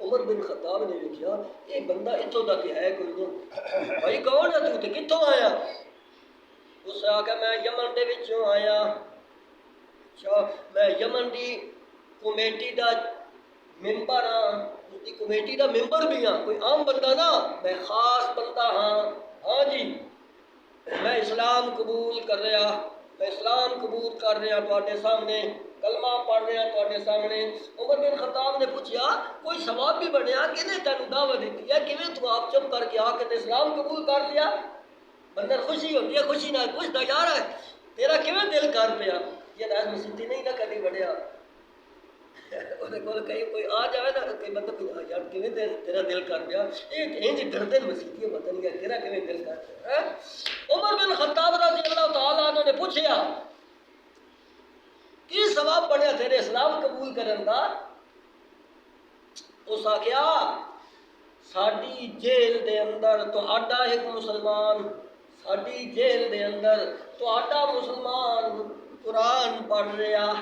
[SPEAKER 1] عمر بن خطاب نے لکھیا یہ بندہ اتوں تک ہے کوئی نہیں، بھائی کون ہے تو تے کتوں آیا؟ اس آکھا میں یمن دے وچوں آیا۔ اچھا میں یمن دی کمیٹی دا ممبر ہاں، اس دی کمیٹی دا ممبر بھی ہاں، کوئی عام بندہ نا، میں خاص بندہ ہاں۔ ہاں جی میں اسلام قبول کر رہا، میں اسلام قبول کر رہا تواڈے سامنے، کلمہ پڑھ رہا تواڈے سامنے۔ عمر بن خطاب نے پوچھا کوئی ثواب بھی بنیا کنے تینوں دعوت دیتی ہے، کیویں تو آپ چپ کر کے آ کے اسلام قبول کر لیا؟ بندہ خوشی ہوتی ہے، خوشی نہ پوچھتا یار تیرا کیویں دل کر پیا؟ یہ راز مسیتی نہیں نہ کدی بڑھیا کوئی آ جائے نا کوئی بندہ یار کیویں تیرا دل کر پیا، یہ ڈردے مسیتی پتہ نہیں تیرا کیویں دل کر پیا۔ عمر بن خطاب رضی اللہ تعالیٰ عنہ نے پوچھا کی ثواب بنیا تیرے اسلام قبول کرن دا؟ اس آخیا ساڈی جیل دے اندر تہاڈا ایک مسلمان، ساڈی جیل دے اندر تہاڈا مسلمان قرآن پڑھ رہا،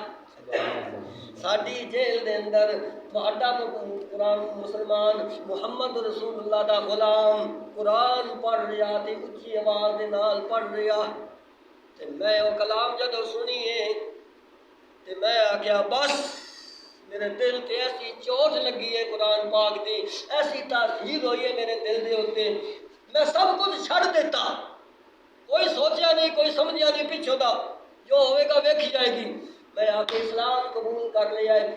[SPEAKER 1] ساڈی جیل دے اندر تہاڈا قرآن مسلمان محمد رسول اللہ دا غلام قرآن پڑھ رہا تے اچھی آواز دے نال پڑھ رہا۔ تے میں وہ کلام جدوں سنیے تے میں آخیا بس میرے دل تے ایسی چوٹ لگی ہے قرآن پاک دی، ایسی تاثیر ہوئی ہے میرے دل دے اوتے، میں سب کچھ چھڑ دیتا، کوئی سوچیا نہیں کوئی سمجھیا نہیں پچھوں دا، جو ہوئے گا ویکھی جائے گی۔ میں آ کے اسلام قبول کر لیا ہے۔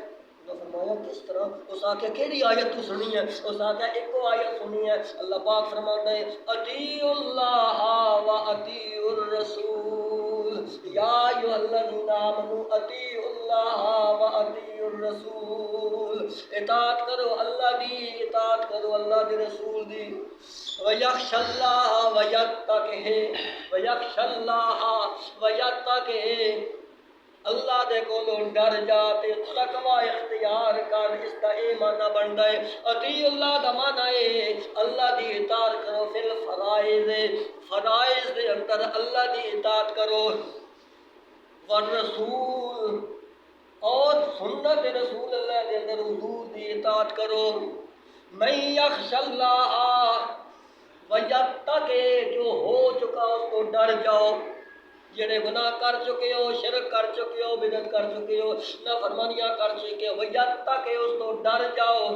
[SPEAKER 1] انہوں نے فرمایا کس طرح؟ اس آخیا کیڑی آیت تو سنی ہے؟ اس آخیا ایک آیت سنی ہے، اللہ پاک فرماتا ہے اطیعوا اللہ و اطیعوا الرسول یا ایھا الذین آمنوا اطیعوا اللہ و اطیعوا الرسول، اطاعت کرو اللہ دی، اطاعت کرو اللہ دے رسول دی۔ وَيَخْشَ اللَّهَ وَيَتَّقِهِ وَيَخْشَ اللَّهَ وَيَتَّقِهِ، اللہ دے کولوں ڈر جا تے تقوی اختیار کر۔ اس دا اے معنی بندا ہے اطیع اللہ دا معنی ہے اللہ دی اطاعت کرو فی الفرائض، فرائض دے اندر اللہ دی اطاعت کرو، والرسول اور سنت رسول اللہ دے اندر حضور دی اطاعت کرو۔ من یخش اللہ ویتقی، جو ہو چکا اس کو ڈر جاؤ، جڑے گناہ کر چکے ہو، شرک کر چکے ہو، بدعت کر چکے ہو، نافرمانیاں کر چکے ہو، ویتقی اس کو ڈر جاؤ،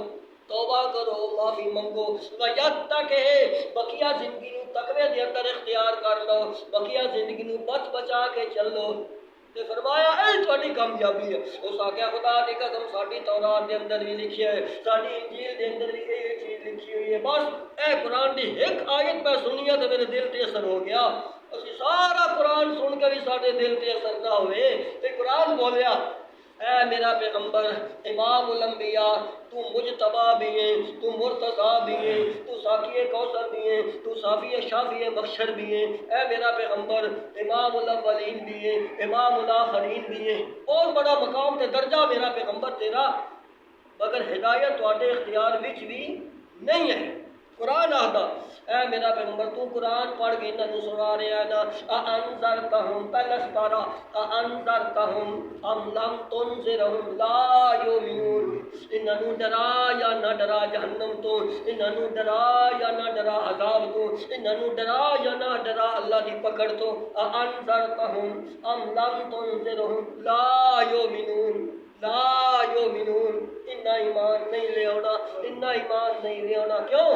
[SPEAKER 1] توبہ کرو، معافی منگو، ویتقی بقیہ زندگی نو تقوی دے اندر اختیار کر لو، بقیہ زندگی نو بچ بچا کے چلو۔ تے فرمایا اے تہاڈی کامیابی ہے۔ اس آخیا خدا دی قسم ساڈی تورات دے اندر بھی لکھی ہے، ساڈی انجیل دے اندر بھی یہ چیز لکھی ہوئی ہے، بس اے قرآن دی ایک آیت میں سنی ہے تے میرے دل تے اثر ہو گیا۔ اسی سارا قرآن سن کے بھی سارے دل تے اثر نہ ہوئے تے قرآن بولیا اے میرا پیغمبر امام الانبیاء، تو مجتبی بھی ہے، تو مرتضی بھی ہے، تو ساقی کوثر بھی ہے، تو صافی شافی مخشر بھی ہے، اے میرا پیغمبر امام الاولین بھی ہے، امام الاخرین بھی ہے، اور بڑا مقام تے درجہ میرا پیغمبر تیرا، مگر ہدایت تواڈے اختیار وچ بھی نہیں ہے۔ قرآن آخدا اے میرا پیغمبر تو قرآن پڑھ کے انہاں نوں سنا رہا ہے نا، انذرتہم پلستارا انذرتہم ام لم تنذرہم لا یؤمنون، انہاں نوں ڈرا یا نہ ڈرا جہنم تو، انہاں نوں ڈرا یا نہ ڈرا عذاب تو، انہاں نوں ڈرا یا نہ ڈرا اللہ دی پکڑ تو، انذرتہم ام لم تنذرہم لا یؤمنون لا یؤمنون، انہاں ایمان نہیں لے آنا، انہاں ایمان نہیں لے آنا۔ کیوں؟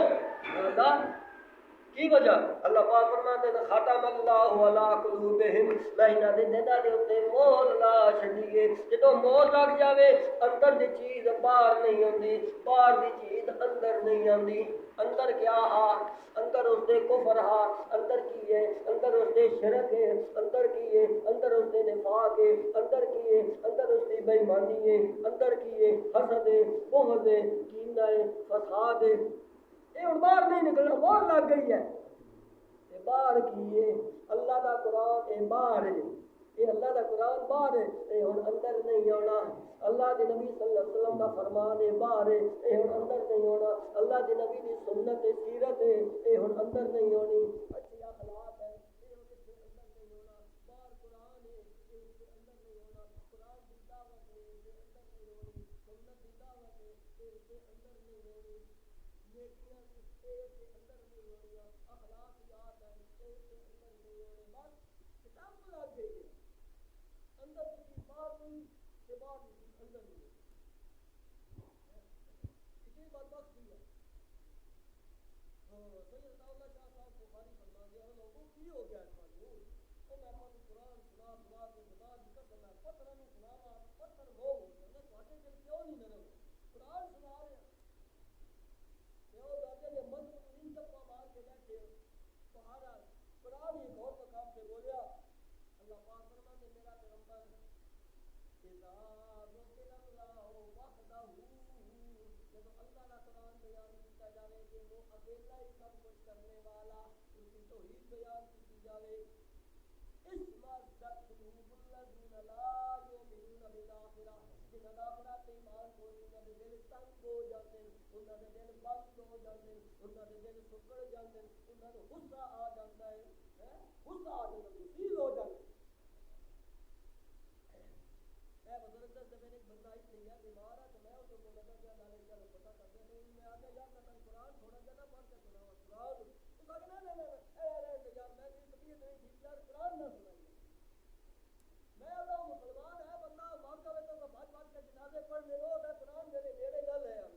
[SPEAKER 1] کی وجہ؟ اللہ پاک فرماتے ہیں ختم اللہ علی قلوبہم، میں انہاں دے دلاں دے اوتے مہر لا چھڈیے، جدوں مہر لگ جاوے اندر دی چیز باہر نہیں آندی، باہر دی چیز اندر نہیں آندی۔ اندر کیا ہا؟ اندر اس دے کفر ہا، اندر کی ہے؟ اندر اس دے شرک ہے، اندر کی ہے؟ اندر اس دے نفاق ہے، اندر کی ہے؟ اندر اس دی بے ایمانی ہے، اندر کی ہے؟ حسد ہے، بغض ہے، کینہ ہے، فساد ہے۔ یہ ہوں باہر نہیں نکلنا، باہر لگ گئی ہے۔ یہ باہر کی ہے؟ اللہ دا قرآن یہ باہر ہے، یہ اللہ دا قرآن باہر ہے، یہ ہوں اندر نہیں آنا۔ اللہ دے نبی صلی اللہ علیہ وسلم دا فرمان ہے باہر ہے، یہ ہوں اندر نہیں آنا۔ اللہ دے نبی دی سنت سیرت ہے، یہ ہوں اندر نہیں آنی۔ اچھی اخلاق ہے، یہ ہوں اندر نہیں آنا۔ باہر قرآن ہے، یہ اندر نہیں قرآن کی دعوت ہے تے اندر نہیں ہونی، سنت کی دعوت ہے تے اندر نہیں ہونی، نیکیاں تے اندر نہیں ہونی، اخلاقیات ہیں تے اندر نہیں ہونے، بس کتاب بلا کے اندر کی بات ہوئی کہ بات اندر نہیں ہوئی، کتنی بات وقت دیا سید اللہ شاہ صاحب بخاری فرما دیا لوگوں کی ہو گیا معلوم تو میں اپنا قرآن سنا سنا کے خدا کی قسم ہے پتھر نہیں سنا پتھر وہ ہو گیا میں تھوڑے دل کیوں نہیں نرم قرآن سنا رہے ہیں کیوں دادے نے من کو نہیں ٹپا مار کے بیٹھے سہارا قرآن ایک اور مقام پہ بولیا اللہ پاک فرماتے ہیں میرا پیغمبر اذا ذکر اللہ وحدہ جب اللہ کا قرآن بیان کیا جاوے کہ وہ اکیلا ہی سب کچھ کرنے والا ان کی توحید بیان کی جاوے اس مازت قلوب الذین لا یؤمنون بالآخرہ جن آخرت ایمان کو انہاں دے دل تنگ ہو جاندے انہاں دے دل بند ہو جاندے انہاں دے دل سکڑ جاندے انہاں نوں غصہ آ جاندا ہے غصہ آ جاندا غصیل ہو جاندے اے بزرگ دس دفعہ ایک بندہ ہی نہیں ہے بیمار ہے تو میں اس کو لگا گیا نالے چلو پتہ کرتے ہیں میں آ گیا یار میں قرآن تھوڑا جا نہ پڑھ کے سناؤں قرآن تو کہا نہ اے یار میں میری طبیعت نہیں ٹھیک یار قرآن نہ سنائیے میں اللہ مسلمان ہے بندہ مار کا بیٹا تو بھاج کے جنازے پڑھنے لو میں قرآن میرے نیڑے نہ لے آؤں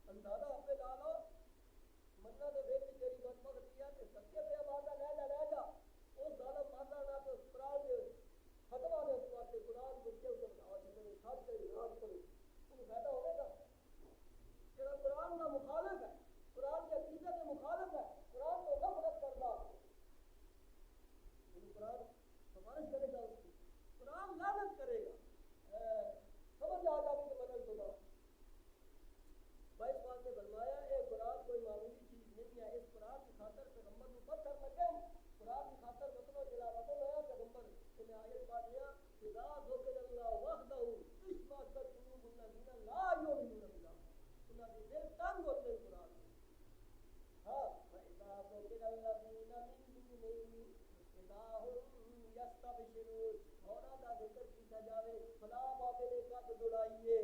[SPEAKER 1] اندازہ اپنے ڈالو مننا تو پھر بھی تیری بدبختی ہے کہ سچے پہ آوازہ لے جا اس ظالم مارنا نہ تو قرآن ختم آنے اس واسطے قرآن کو کیوں سمجھاؤ چھتے ساتھ سے یاد کرو تمہیں فائدہ ہوگا گا کہ قرآن کا مخالف ہے قرآن کے عقیدے کے مخالف ہے قرآن کو نفرت کرنا قرآن سفارش کرے گا اس کی قرآن لعنت کرے گا سمجھ آ جائے کہ بدل تو بھائی اس واسطے فرمایا اے قرآن کوئی معمولی چیز نہیں ہے اس قرآن کی خاطر پیغمبر کو پتھر لگے قرآن کی خاطر مطلب جلاوت ہوا پیغمبر کہ میں آیت پڑھ لیا اذا ذکر اللہ وحدہ اشمأزت قلوب الذین لا یؤمنون باللہ انہاں دے دل تنگ ہوتے قرآن ہاں فاذا ذکر الذین من دونہ اذا هم یستبشرون مولا دا ذکر کیتا جاوے فلا بابے قد دوڑائیے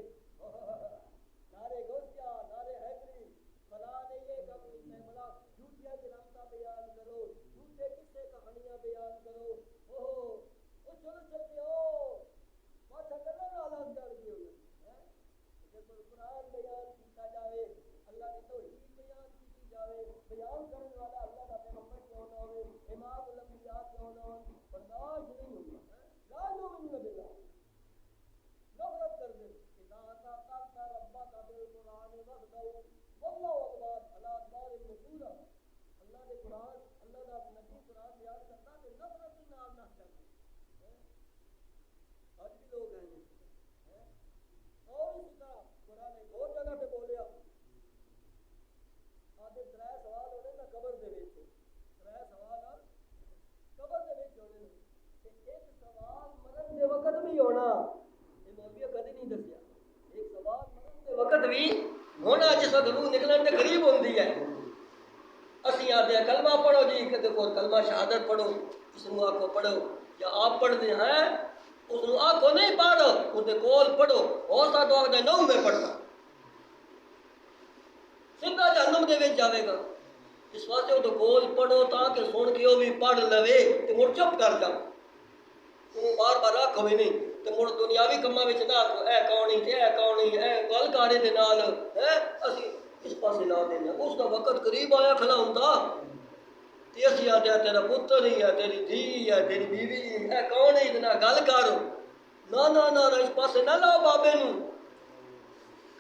[SPEAKER 1] نعرے گوشیا نعرے حیدری فلا نے یہ کام کیتا ہے فلا جھوٹیاں کرامتاں بیان کرو جھوٹے قصے کہانیاں بیان کرو چلو چلتے ہو بادشاہ کرنے والا جان گئے ہوئے جب قرآن بیان کیتا جاوے اللہ کی توحید بیان کی جاوے بیان کرنے والا اللہ کا پیغمبر کیوں نہ ہوئے امام الانبیاء کیوں نہ ہوئے برداشت نہیں ہوگا لا یؤمنون باللہ نفرت کر دے اذا اتاک ربک بالقرآن وحدہ واللہ اکبر علی ادبار النفور اللہ نے قرآن اللہ کا نبی قرآن بیان کرتا کہ نفرت ہی نال نہ چاہیے آج بھی لوگ ہیں اور اسی طرح قرآن ایک اور جگہ پہ بولیا آدھے ترے سوال ہونے نا قبر دے وچ ترے سوال قبر دے وچ ہونے تے ایک سوال مرن دے وقت بھی ہونا یہ مولوی کدی نہیں دسیا ایک سوال مرن دے وقت بھی ہونا جس وقت روح نکلن دے قریب ہوندی ہے اسی آتے ہیں کلمہ پڑھو جی کدے کو کلمہ شہادت پڑھو اس کو آپ کو پڑھو یا آپ پڑھ دیں ہیں اس کو آپ کو نہیں پڑھو اس کے کول پڑھو ہو سا تو آگے نو میں پڑھتا سیدھا جہنم دے وچ جاوے گا اس واسطے وہ تو کول پڑھو تاکہ سن کے وہ بھی پڑھ لوے تے مڑ چپ کر جاؤ تم بار بار آکھو بھی نہیں تے مڑ دنیاوی کماں وچ نہ آکھو اے کون نہیں اے کون نہیں اے گل کرے دے نال اسی اس پاسے لا دینا اس کا وقت قریب آیا کھلا ہوندا تے اسی آدھے تیرا پتر ہی ہے تیری دھی ہے تیری بیوی ہے کون ہے اتنا گل کرو نہ اس پاسے نہ لاؤ بابے نو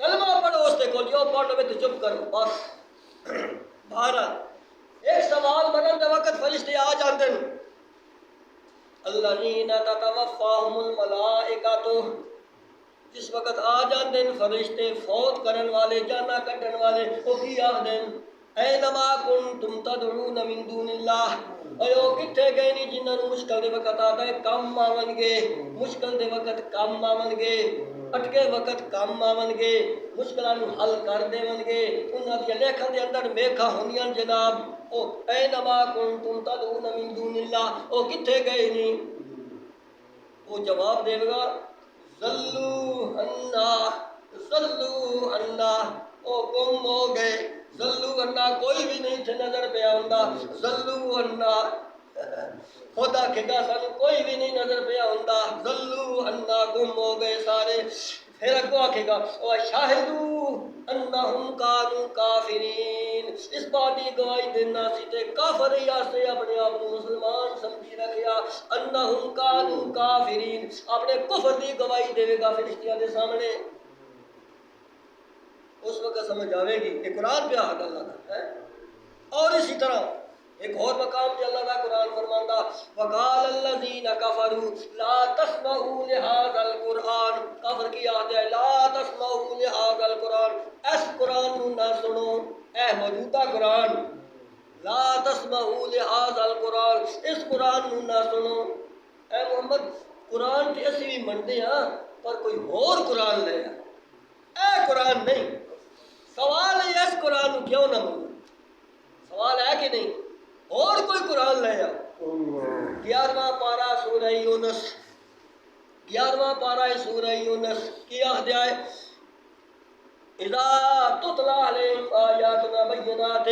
[SPEAKER 1] کلمہ پڑھو اس تے کول جو پڑھ لو تے چپ کرو بس بہرحال ایک سوال مرن دے وقت فرشتے آ جاندے نے الذین تتوفاہم الملائکۃ جس وقت آ جاندے نے فرشتے فوت کرن والے جانا کڈن والے او کی آکھدے اینما کنتم تدعون من دون اللہ ایو کتھے گئے نہیں جنہاں نوں مشکل دے وقت آتا ہے کم آون گے مشکل دے وقت کم آون گے اٹکے وقت کم آون گے مشکلاں نوں حل کر دیون گے انہاں دی لیکھاں دے اندر میکھاں ہوندیاں جناب او اینما کنتم تدعون من دون اللہ او کتھے گئے نہیں وہ جواب دے گا زلو انا او گم ہو گئے، زلو انا کوئی بھی نہیں تھے نظر پہ آندا، زلو انا خدا کے گا سانو کوئی بھی نہیں نظر پہ آندا، زلو انا گم ہو گئے سارے۔ پھر اگوں آکھے گا وَشَهِدُوا أَنَّهُمْ كَانُوا كَافِرِينَ، اس بات کی گواہی دینا سی تے کافر ہی آسے اپنے آپ کو مسلمان سمجھی رکھیا، أَنَّهُمْ كَانُوا كَافِرِينَ، اپنے کفر کی گواہی دے گا فرشتیاں دے سامنے۔ اس وقت سمجھ آوے گی کہ قرآن پہ حق اللہ کا ہے۔ اور اسی طرح ایک اور مقام پہ اللہ کا قرآن فرماندا وَقَالَ الَّذِينَ كَفَرُوا لَا تَسْمَعُوا لِهَذَا الْقُرْآنِ، کافر کی یاد ہے لا تسمعوا لهذا القرآن، اس قرآن نو نہ سنو، اے موجودہ قرآن، لا تسمعوا لهذا القرآن، اس قرآن نو نہ سنو۔ اے محمد قرآن تے اسی بھی منتے ہاں پر کوئی اور قرآن لے آ، اے قرآن نہیں۔ سوال ہے اس قرآن نو کیوں نہ منو، سوال ہے کہ نہیں، اور کوئی قرآن لے آ۔ 11واں پارہ سورہ یونس، 11واں پارہ سورہ یونس کی آخد ہے اذا تتلا علیہم آیاتنا بینات،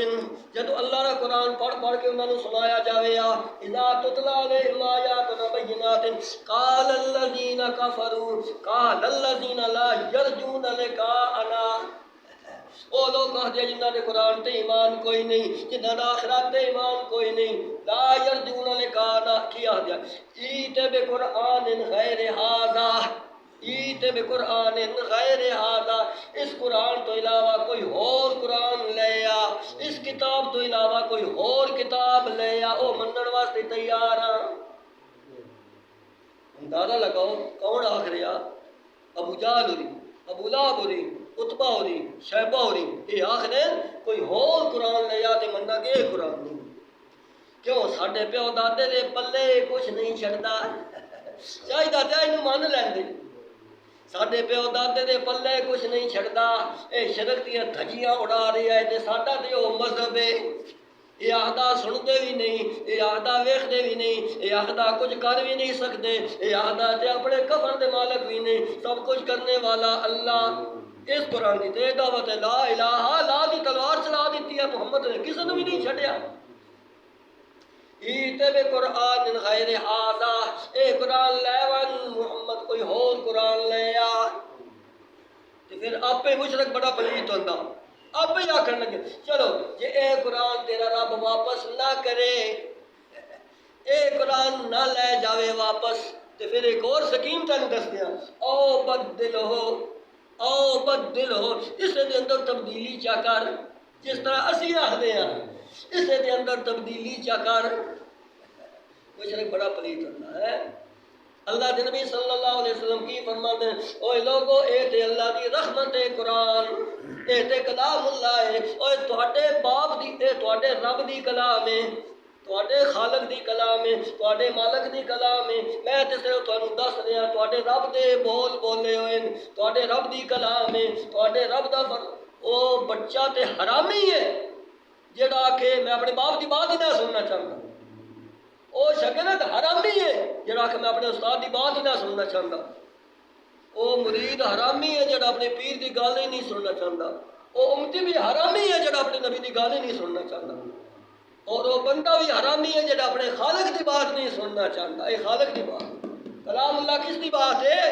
[SPEAKER 1] جب اللہ کا قرآن پڑھ کے انہوں نے سنایا جاوے اذا تتلا علیہم آیاتنا بینات قال الذین کفروا قال الذین لا یرجون لقاءنا، وہ لوگ کہتے ہیں جنہاں نے قرآن تے ایمان کوئی نہیں، جنہاں نے آخرت تے ایمان کوئی نہیں، لا یرجون لقاءنا، کیا دیا ایت بقرآن غیر ھذا، ایت بقرآن غیر ھذا، اس قرآن تو علاوہ کوئی اور قرآن لے آ، اس کتاب تو علاوہ کوئی اور کتاب لے آ، او منن واسطے تیار ہاں۔ اندازہ لگاؤ کون آخ رہا، ابو جہل ہوری، ابو لہب ہوری، عتبہ ہوری، شیبہ ہوری، یہ آخر کوئی اور قرآن لے آ تے مننا کہ یہ قرآن نہیں۔ کیوں ساڈے پیو دادے دے پلے کچھ نہیں چھڑدا، چاہیے تے اینو من لیندے، ساڈے پیو دادے دے پلے کچھ نہیں چھڑدا، اے شرک دیاں دھجیاں اڑا رہی ہے تے ساڈا تے او مذہب ہے، یہ آخدا سنتے بھی نہیں، یہ آخدا ویکھدے بھی نہیں، یہ آخدا کچھ کر بھی نہیں سکتے، یہ آخدا تے اپنے کفر دے مالک بھی نہیں، سب کچھ کرنے والا اللہ۔ اس قرآن کی تے دعوت ہے لا الہ، لا دی تلوار چلا دیتی ہے محمد نے، کسی نے بھی نہیں چھڑیا۔ ایت بقرآن غیر ھذا، اے قرآن لے ون محمد کوئی اور قرآن لے آ، تے پھر آپ مشرک بڑا پلیت ہوندا، آپ ہی آخر لگے چلو جے اے قرآن تیرا رب واپس نہ کرے، اے قرآن نہ لے جاوے واپس، تے پھر ایک اور سکیم تینوں دس دیا او بدل ہو، اس دے اندر تبدیلی چا کر، جس طرح اسی آخدے ہیں اس دے اندر تبدیلی چا کر۔ مشرک بڑا پلیت ہوتا ہے۔ اللہ کے نبی صلی اللہ علیہ وسلم کی فرماتے ہیں اوے لوگو اے تے اللہ دی رحمت ہے قرآن، اے تے کلام اللہ ہے، اوے تواڈے باپ دی، اے تواڈے رب دی کلام ہے، تواڈے خالق دی کلام ہے، تواڈے مالک دی کلام ہے، میں تے صرف تانوں دس رہا تواڈے رب دے بول بولے ہوئے، تواڈے رب دی کلام ہے، تواڈے رب دا او بچہ تے حرامی ہے جڑا آکھے میں اپنے باپ دی بات ہی نہ سننا چاہتا، او شاگرد حرامی ہے جڑا کہ میں اپنے استاد دی بات ہی نہ سننا چاہتا، او مرید حرامی ہے جڑا اپنے پیر دی گل ہی نہیں سننا چاہتا، او امتی بھی حرامی ہے جڑا اپنے نبی دی گل ہی نہیں سننا چاہتا، اور وہ بندہ بھی حرامی ہے جڑا اپنے خالق دی بات نہیں سننا چاہتا۔ اے خالق دی بات، کلام اللہ کس دی بات ہے؟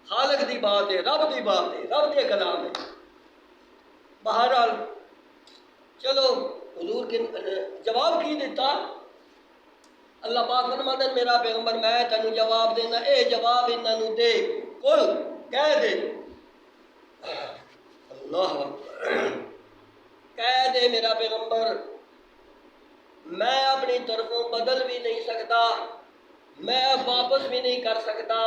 [SPEAKER 1] خالق دی بات ہے، رب دی بات ہے، رب دے کلام ہے۔ بہرحال چلو حضور کے جواب کی دیتا، اللہ پاک فرماتے ہیں میرا پیغمبر میں تینوں جواب دینا، اے جواب انہاں نوں دے، قل کہہ دے، اللہ کہہ دے میرا پیغمبر میں اپنی طرفوں بدل بھی نہیں سکتا، میں واپس بھی نہیں کر سکتا،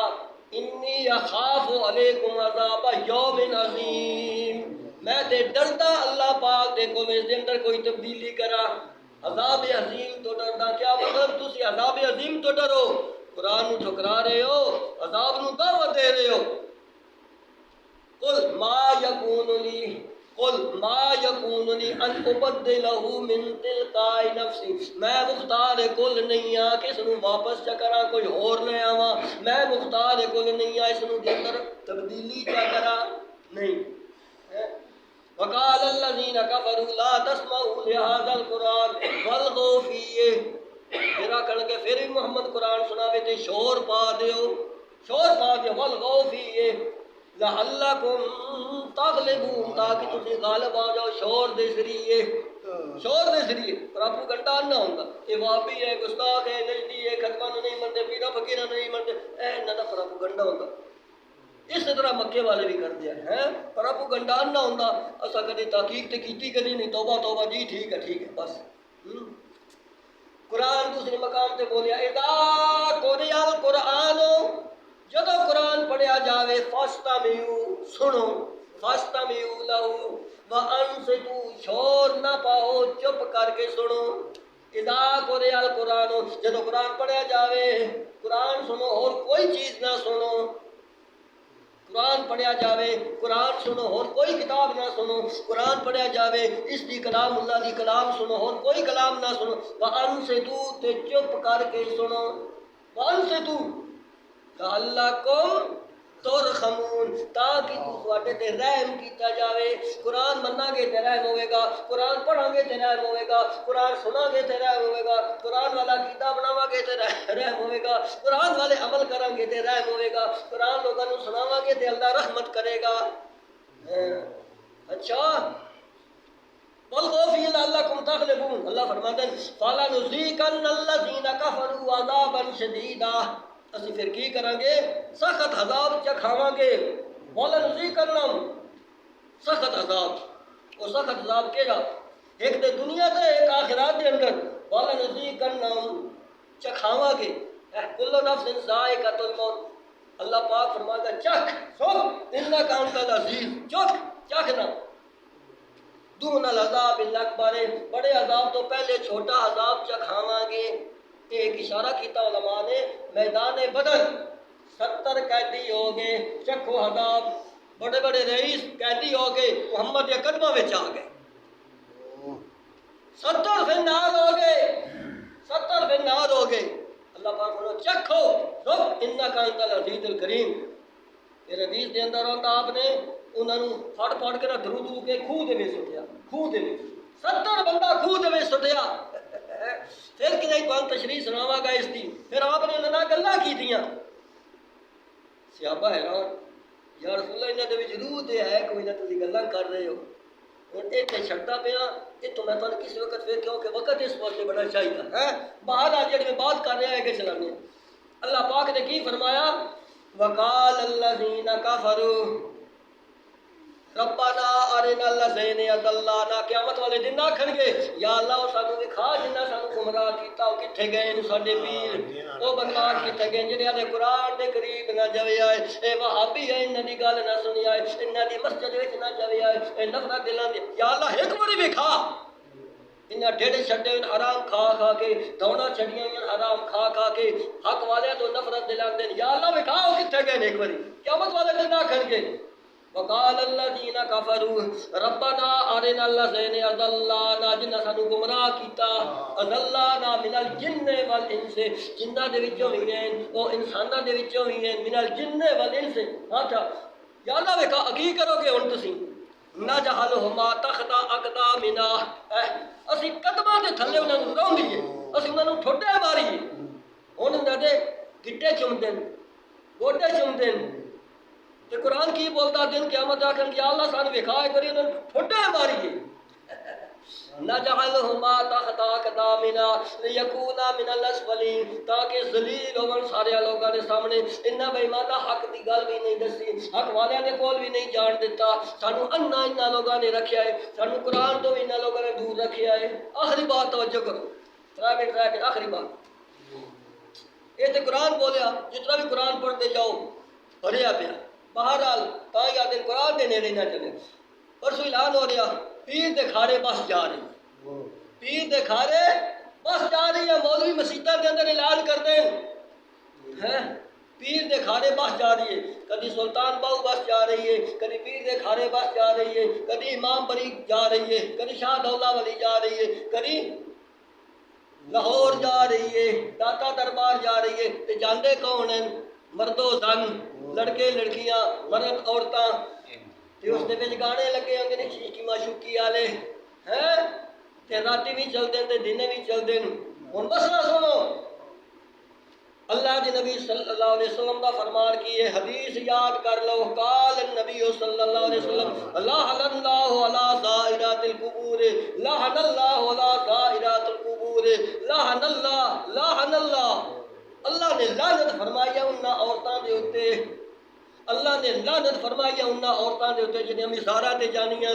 [SPEAKER 1] انی اخاف علیکم عذاب یوم عظیم، میں تے ڈردا اللہ پاک دے کو اس دے اندر کوئی تبدیلی کرا، عذاب عظیم تو ڈردا، کیا مطلب تسی عذاب عظیم تو ڈرو، قرآن نو ٹھکرا رہے ہو، عذاب نو دعوت دے رہے ہو۔ قل ما یکون لی، قل ما یکون لی ان ابدلہ من تلقاء نفسی، میں مختار کل نہیں ہاں کہ اس نو واپس چا کراں کوئی اور لے آواں، میں مختار کل نہیں ہاں اس نو دے اندر تبدیلی چا کراں نہیں۔ وقال الذین کفروا لا تسمعوا لهذا القرآن والغوا فیہ، پھر آکھن کہ پھر بھی محمد قرآن سناوے تے شور پا دیو، شور پا دیو، والغوا فیہ لعلکم تغلبون، تاکہ تسی غالب آ جاؤ شور دے ذریعے، شور دے ذریعے۔ پراپوگنڈا نہ ہوندا یہ وہابی ہے، گستاخ ہے، نجدی ہے، ختمہ نو نہیں منتے، پیرا فقیرہ نہیں منتے، اے انہاں دا پراپوگنڈا ہوندا۔ اس طرح مکے والے بھی کر دیا ہے، پراپوگنڈا نہ ہوندا اسا کدی تحقیق تے کیتی کدی نہیں، توبہ توبہ جی ٹھیک ہے بس۔ قرآن دوسرے مقام تے بولیا اذا قرئ القرآن، جدو قرآن پڑھیا جاوے فاستمعوا، سنو، فاستمعوا لہ وانصتوا، شور نہ پاؤ، چپ کر کے سنو۔ اذا قرئ القرآن، جدو قرآن پڑھیا جاوے قرآن سنو اور کوئی چیز نہ سنو، قرآن پڑھیا جاوے قرآن سنو اور کوئی کتاب نہ سنو، قرآن پڑھیا جاوے اس دی کلام اللہ دی کلام سنو اور کوئی کلام نہ سنو، وَأَنصِتُوا، تے چپ کر کے سنو، وَأَنصِتُوا لَعَلَّكُمْ تُرْحَمُونَ، تاکہ تواڈے تے رحم کیتا جاوے۔ قرآن مننا گے تے رحم ہوئے گا، قرآن پڑھاں گے تے رحم ہوئے گا، قرآن سنا گے تے رحم ہوئے گا، قرآن والا عقیدہ بناواں گے تے رحم ہوئے گا، قرآن والے عمل کریں گے تے رحم ہوئے گا، قرآن لوگوں کو سناواں گے تے اللہ رحمت کرے گا۔ اچھا والغوا فیہ لعلکم تغلبون، اللہ فرماتے ہیں فَلَنُذِيقَنَّ الَّذِينَ كَفَرُوا عَذَابًا شَدِيدًا، اسی پھر کی کریں گے سخت عذاب چکھاواں گے، وَلَنُذِيقَنَّهُمْ، سخت عذاب، وہ سخت عذاب کیڑا؟ ایک تے دنیا تے ایک آخرات دے اندر، وَلَنُذِيقَنَّهُمْ، چکھاواں گے، کُلُّ نَفْسٍ ذائقۃ الموت، اللہ پاک فرماتا ہے چکھ سب انک انت العزیز، چکھنا دون العذاب الاکبر، بڑے عذاب تو پہلے چھوٹا عذاب چکھاواں گے۔ ایک اشارہ کیتا علماء نے، میدان بدر 70 قیدی ہو گئے، چکھو عذاب، بڑے بڑے رئیس قیدی ہو گئے، محمد کے قدموں میں آ گئے، 70 فنار ہو گئے، 70 فنار ہو گئے، اللہ پاک فرماتا چکھو رب انک انت العزیز الکریم۔ پھر حدیث دے اندر ہوتا آپ نے انہوں نے پھڑ پھڑ کے نہ درو کے خوہ دے میں سٹیا، خوہ دے میں 70 بندہ خوہ دے میں سٹیا۔ پھر کہ نہیں کون تشریح سناواں گا اس دی، پھر آپ نے انہوں نے گلاں کی دیاں، صحابہ حیران یا رسول اللہ انہاں دے وچ روح تے ہے کوئی نہ تسی گلاں کر رہے ہو، ہن ایتھے چھڑدا پیا یہ تو میں تانوں کس وقت پھر کیونکہ وقت اس واسطے بڑا چاہیے ہے باہر آ جڑی میں بات کر رہا ہے کہ چلانے۔ اللہ پاک نے کی فرمایا وقال الذین کفروا ربنا ارنا الذین اضلانا، قیامت والے دن آکھن گے یا اللہ سانو دکھا جنہاں سانو گمراہ کیتا او کتھے گئے ساڈے پیر، او بدماش کتھے گئے جڑے دے قرآن دے قریب نہ جوے آئے، اے وہابی ہے انہاں دی گل نہ سنی آئے، انہاں دی مسجد وچ نہ جوے آئے، اے نفرت دلاں دی یا اللہ ایک باری وکھا، انہاں ڈیڑھ چھڈے حرام کھا کھا کے، دوڑا چھڑیاں حرام کھا کھا کے، حق والے تو نفرت دلاندے یا اللہ وکھاؤ کتھے گئے ایک باری، قیامت والے دن آکھن گے وقال الذین کفروا ربنا ارنا الذین اضلانا، جنہاں سانو گمراہ کیتا، اضلانا من الجن والانس، جنہاں دے وچوں ہی ہیں او انساناں دے وچوں ہی ہیں، من الجن والانس، اچھا یا اللہ وکھا کی کرو گے ہن تسی نجعلہما تحت اقدامنا، اسی قدماں دے تھلے انہاں نوں رون دیے، اسی انہاں نوں ٹھڈے ماریے، ہن انہاں دے گٹے چومدے گوڈے چومدے تے قرآن کی بولتا دن قیامت آکھن کہ اللہ سانو وکھائے کری انہوں ٹھڈے ماریے، نجعلہما تحت اقدامنا لیکونا من الاسفلین، تاکہ ذلیل ہون سارے لوگوں کے سامنے۔ انہاں بے ایمانہ حق دی گل بھی نہیں دسی، حق والیاں دے کول بھی نہیں جان دیتا، سانو انا انہاں لوگوں نے رکھیا ہے، سانو قرآن تو بھی انہاں لوگوں نے دور رکھیا ہے۔ آخری بات توجہ کرو، 3 منٹ آخری بات، یہ تے قرآن بولیا، جتنا بھی قرآن پڑھتے جاؤ بھریا پیا، بہرحال تاں یا دن قرآن دے نیڑے نہ چلے۔ پرسوں اعلان ہو رہا پیر دے کھارے بس جا رہی، پیر دے کھارے بس جا رہی ہے، مولوی مسیطہ دے اندر اعلان کر دیں پیر دے کھارے بس جا رہی ہے، کدی سلطان باؤ بس جا رہی ہے، کدی پیر دے کھارے بس جا رہی ہے، کدی امام بری جا رہی ہے، کدی شاہ دولہ والی جا رہی ہے، کدی لاہور جا رہی ہے، داتا دربار جا رہی ہے، تے جاندے کون ہیں؟ مرد و زن، لڑکے لڑکیاں، مرد عورتاں، تے اس دے وچ گانے لگے ہوندے نے شیشکی معشوقی والے ہیں، تے راتی بھی چلدے تے دن بھی چلدے۔ ہن مسئلہ سنو، اللہ کے نبی صلی اللہ علیہ وسلم کا فرمان کی ہے، حدیث یاد کر لو، قال النبی صلی اللہ علیہ وسلم لعن اللہ علی زائرات القبور، لعن اللہ علی زائرات القبور، لعن اللہ اللہ نے لعنت فرمائی ہے انہاں عورتاں دے اوتے، اللہ نے لعنت فرمائی ہے انہاں عورتاں دے اوتے جنہاں مزاراں تے جانیاں،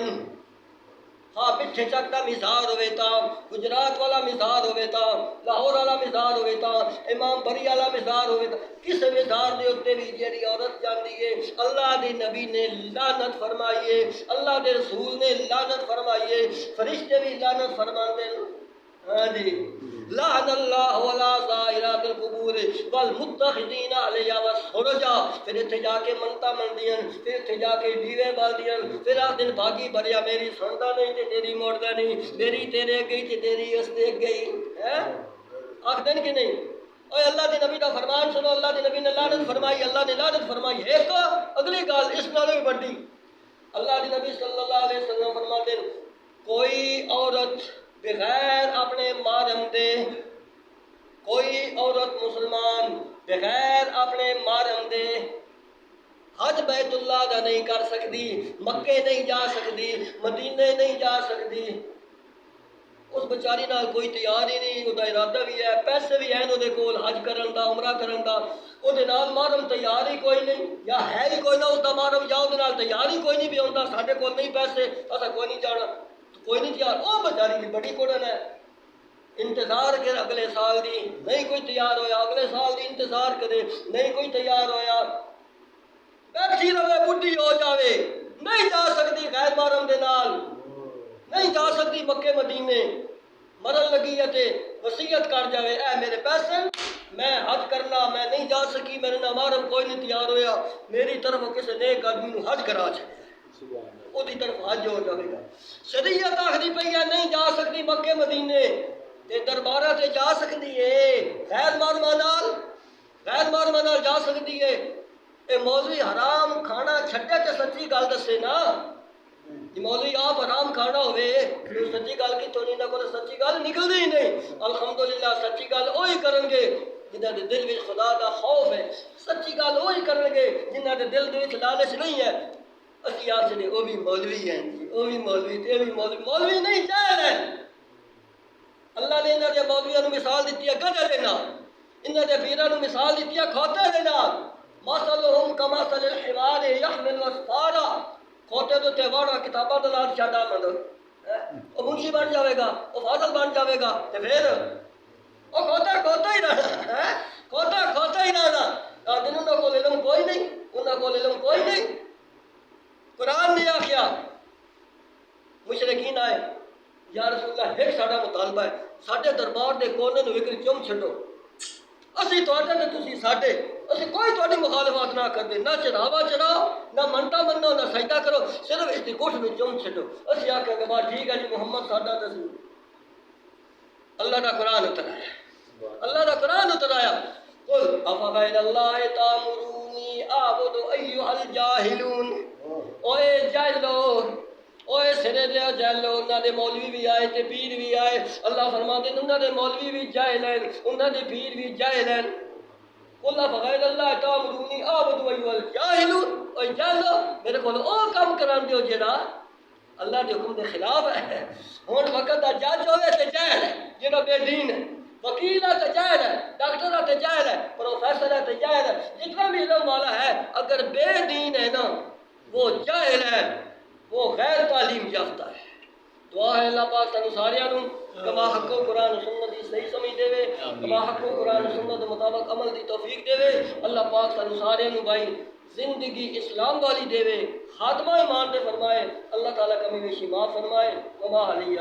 [SPEAKER 1] ہاں پٹھے چک کا مزار ہوئے تا، گجرات والا مزار ہوئے تا، لاہور والا مزار ہوئے تا، امام بری والا مزار ہوئے تا، کس مزار دے اوتے بھی جیڑی عورت جاندی ہے اللہ دے نبی نے لعنت فرمائی ہے، اللہ دے رسول نے لعنت فرمائی ہے، فرشتے بھی لعنت فرماندے ہیں۔ ہاں جی، لعن اللہ علی زائرات القبور والمتخذین علیہا والسرجا، پھر اتھے جا کے منتا مندیاں، پھر اتھے جا کے دیوے بالدیاں، پھر آخ دن بھاگی بھریا میری سندا نہیں تے تیری موڑدا نہیں، میری تیرے گئی تے تیری اس دے گئی، آخ دن کہ نہیں؟ اوے اللہ دے نبی دا فرمان سنو، اللہ دے نبی نے لعنت فرمائی، اللہ نے لعنت فرمائی۔ ایک اگلی گل اس نالوں بھی بڑی، اللہ دے نبی صلی اللہ علیہ وسلم فرماتے ہیں کوئی عورت بغیر اپنے محرم دے، کوئی عورت مسلمان بغیر اپنے محرم دے حج بیت اللہ دا نہیں کر سکتی، مکے نہیں جا سکتی، مدینے نہیں جا سکتی۔ اس بچاری نال کوئی تیار ہی نہیں، وہ ارادہ بھی ہے، پیسے بھی ہیں وہ کول حج کرن دا، عمرہ کرن دا، وہ محرم تیار ہی کوئی نہیں، یا ہے ہی کوئی نہ اس دا محرم، یا وہ تیار ہی کوئی نہیں بھی ہوتا، ساڈے کول نہیں پیسے، اسا کوئی نہیں جانا، کوئی نہیں تیار۔ وہ بچاری کی بڑی کوڑن ہے، انتظار کر اگلے سال دی، نہیں کوئی تیار ہویا، اگلے سال دی انتظار کرے، نہیں کوئی تیار ہویا، بیٹھی رہے، بڈھی ہو جاوے، نہیں جا سکتی غیر محرم دے نال، نہیں جا سکتی مکے مدینے، مرن لگی ہے وصیت کر جاوے اے میرے پیسے میں حج کرنا، میں نہیں جا سکی، میرے نہ محرم کوئی نہیں تیار ہویا، میری طرف کسی نیک آدمی نو حج کرا چھڑے، وہ دی طرف حج ہو جائے گا۔ شریعت آخری پئی ہے نہیں جا سکتی مکے مدینے، تے دربارہ تے جا سکتی ہے، غیر محرمہ نال جا سکتی ہے۔ اے مولوی حرام کھانا چھڈے تے سچی گل دسے نا، جی مولوی آپ حرام کھانا ہوئے تو سچی گل کی تو نہیں نہ کرو، سچی گل نکلدی ہی نہیں۔ الحمدللہ سچی گل وہی کرن گے جنہاں دے دل وچ خدا دا خوف ہے، سچی گل وہی کرن گے جنہاں دے دل وچ لالچ نہیں ہے۔ اسی آخ چلے وہ بھی مولوی ہیں جی، وہ بھی مولوی تے بھی مولوی نہیں جاہل ہے۔ اللہ نے انہاں دے مولویاں نو مثال دتی ہے گدھے دے نال، انہاں دے پیراں نو مثال دتی ہے کھوتے دے نال، مثلهم کمثل الحمار یحمل اسفارا، کھوتے تو تہوار کتاباں دے نال چھڈا مند، وہ منشی بن جاوے گا، وہ فاضل بن جاوے گا، تے پھر وہ کھوتا ہی رہنا، کھوتا ہی رہنا، انہاں کول علم کوئی نہیں، انہاں کول علم کوئی نہیں۔ قرآن نے آخیا، مشرکین آئے یا رسول اللہ ایک ساڈا مطالبہ ہے، ساڈے دربار دے کونے نو ایک چم چھڈو، اسی تواڈے تے تسی ساڈے، اسی کوئی تواڈی مخالفت نہ کردے، نہ چڑھاوا چڑھاؤ، نہ منتا منو، نہ سجدہ کرو، صرف اس دی کوٹھ وچ چم چھڈو۔ اسی آکھیں گے بات ٹھیک ہے جی محمد ساڈا رسول۔ اللہ دا قرآن اترایا، اللہ دا قرآن اترایا، قل افغیر اللہ تامرونی اعبد ایھا الجاہلون، اوے جاہلو، اوے سرے دے جاہلو، انہاں دے مولوی بھی آئے تے پیر بھی آئے، اللہ فرماتے ہیں انہاں دے مولوی بھی جاہل ہیں، انہاں دے پیر بھی جاہل ہیں۔ قل افغیر اللہ تامرونی اعبد ایھا الجاہلون، اوے جاہلو میرے کول او کم کران دیو جڑا اللہ دے حکم دے خلاف ہے۔ ہن وقت دا جج ہوئے تے جاہل ہے، جڑا بے دین ہے، وکیل ہے تے جاہل ہے، ڈاکٹر ہے تے جاہل ہے، پروفیسر ہے تے جاہل ہے، جتنا بھی علم والا ہے اگر بے دین ہے نا وہ جاہل ہے، وہ غیر تعلیم یافتہ ہے۔ دعا ہے اللہ پاک سانو ساریاں نوں کما حق و قرآن و سنت دی صحیح سمجھ دے وے، کما حق و قرآن و سنت دے مطابق عمل دی توفیق دے وے۔ اللہ پاک سانو ساریاں نوں بھائی زندگی اسلام والی دے وے، خاتمہ ایمان تے فرمائے، اللہ تعالیٰ کمی بیشی معاف فرمائے۔ وما علیہ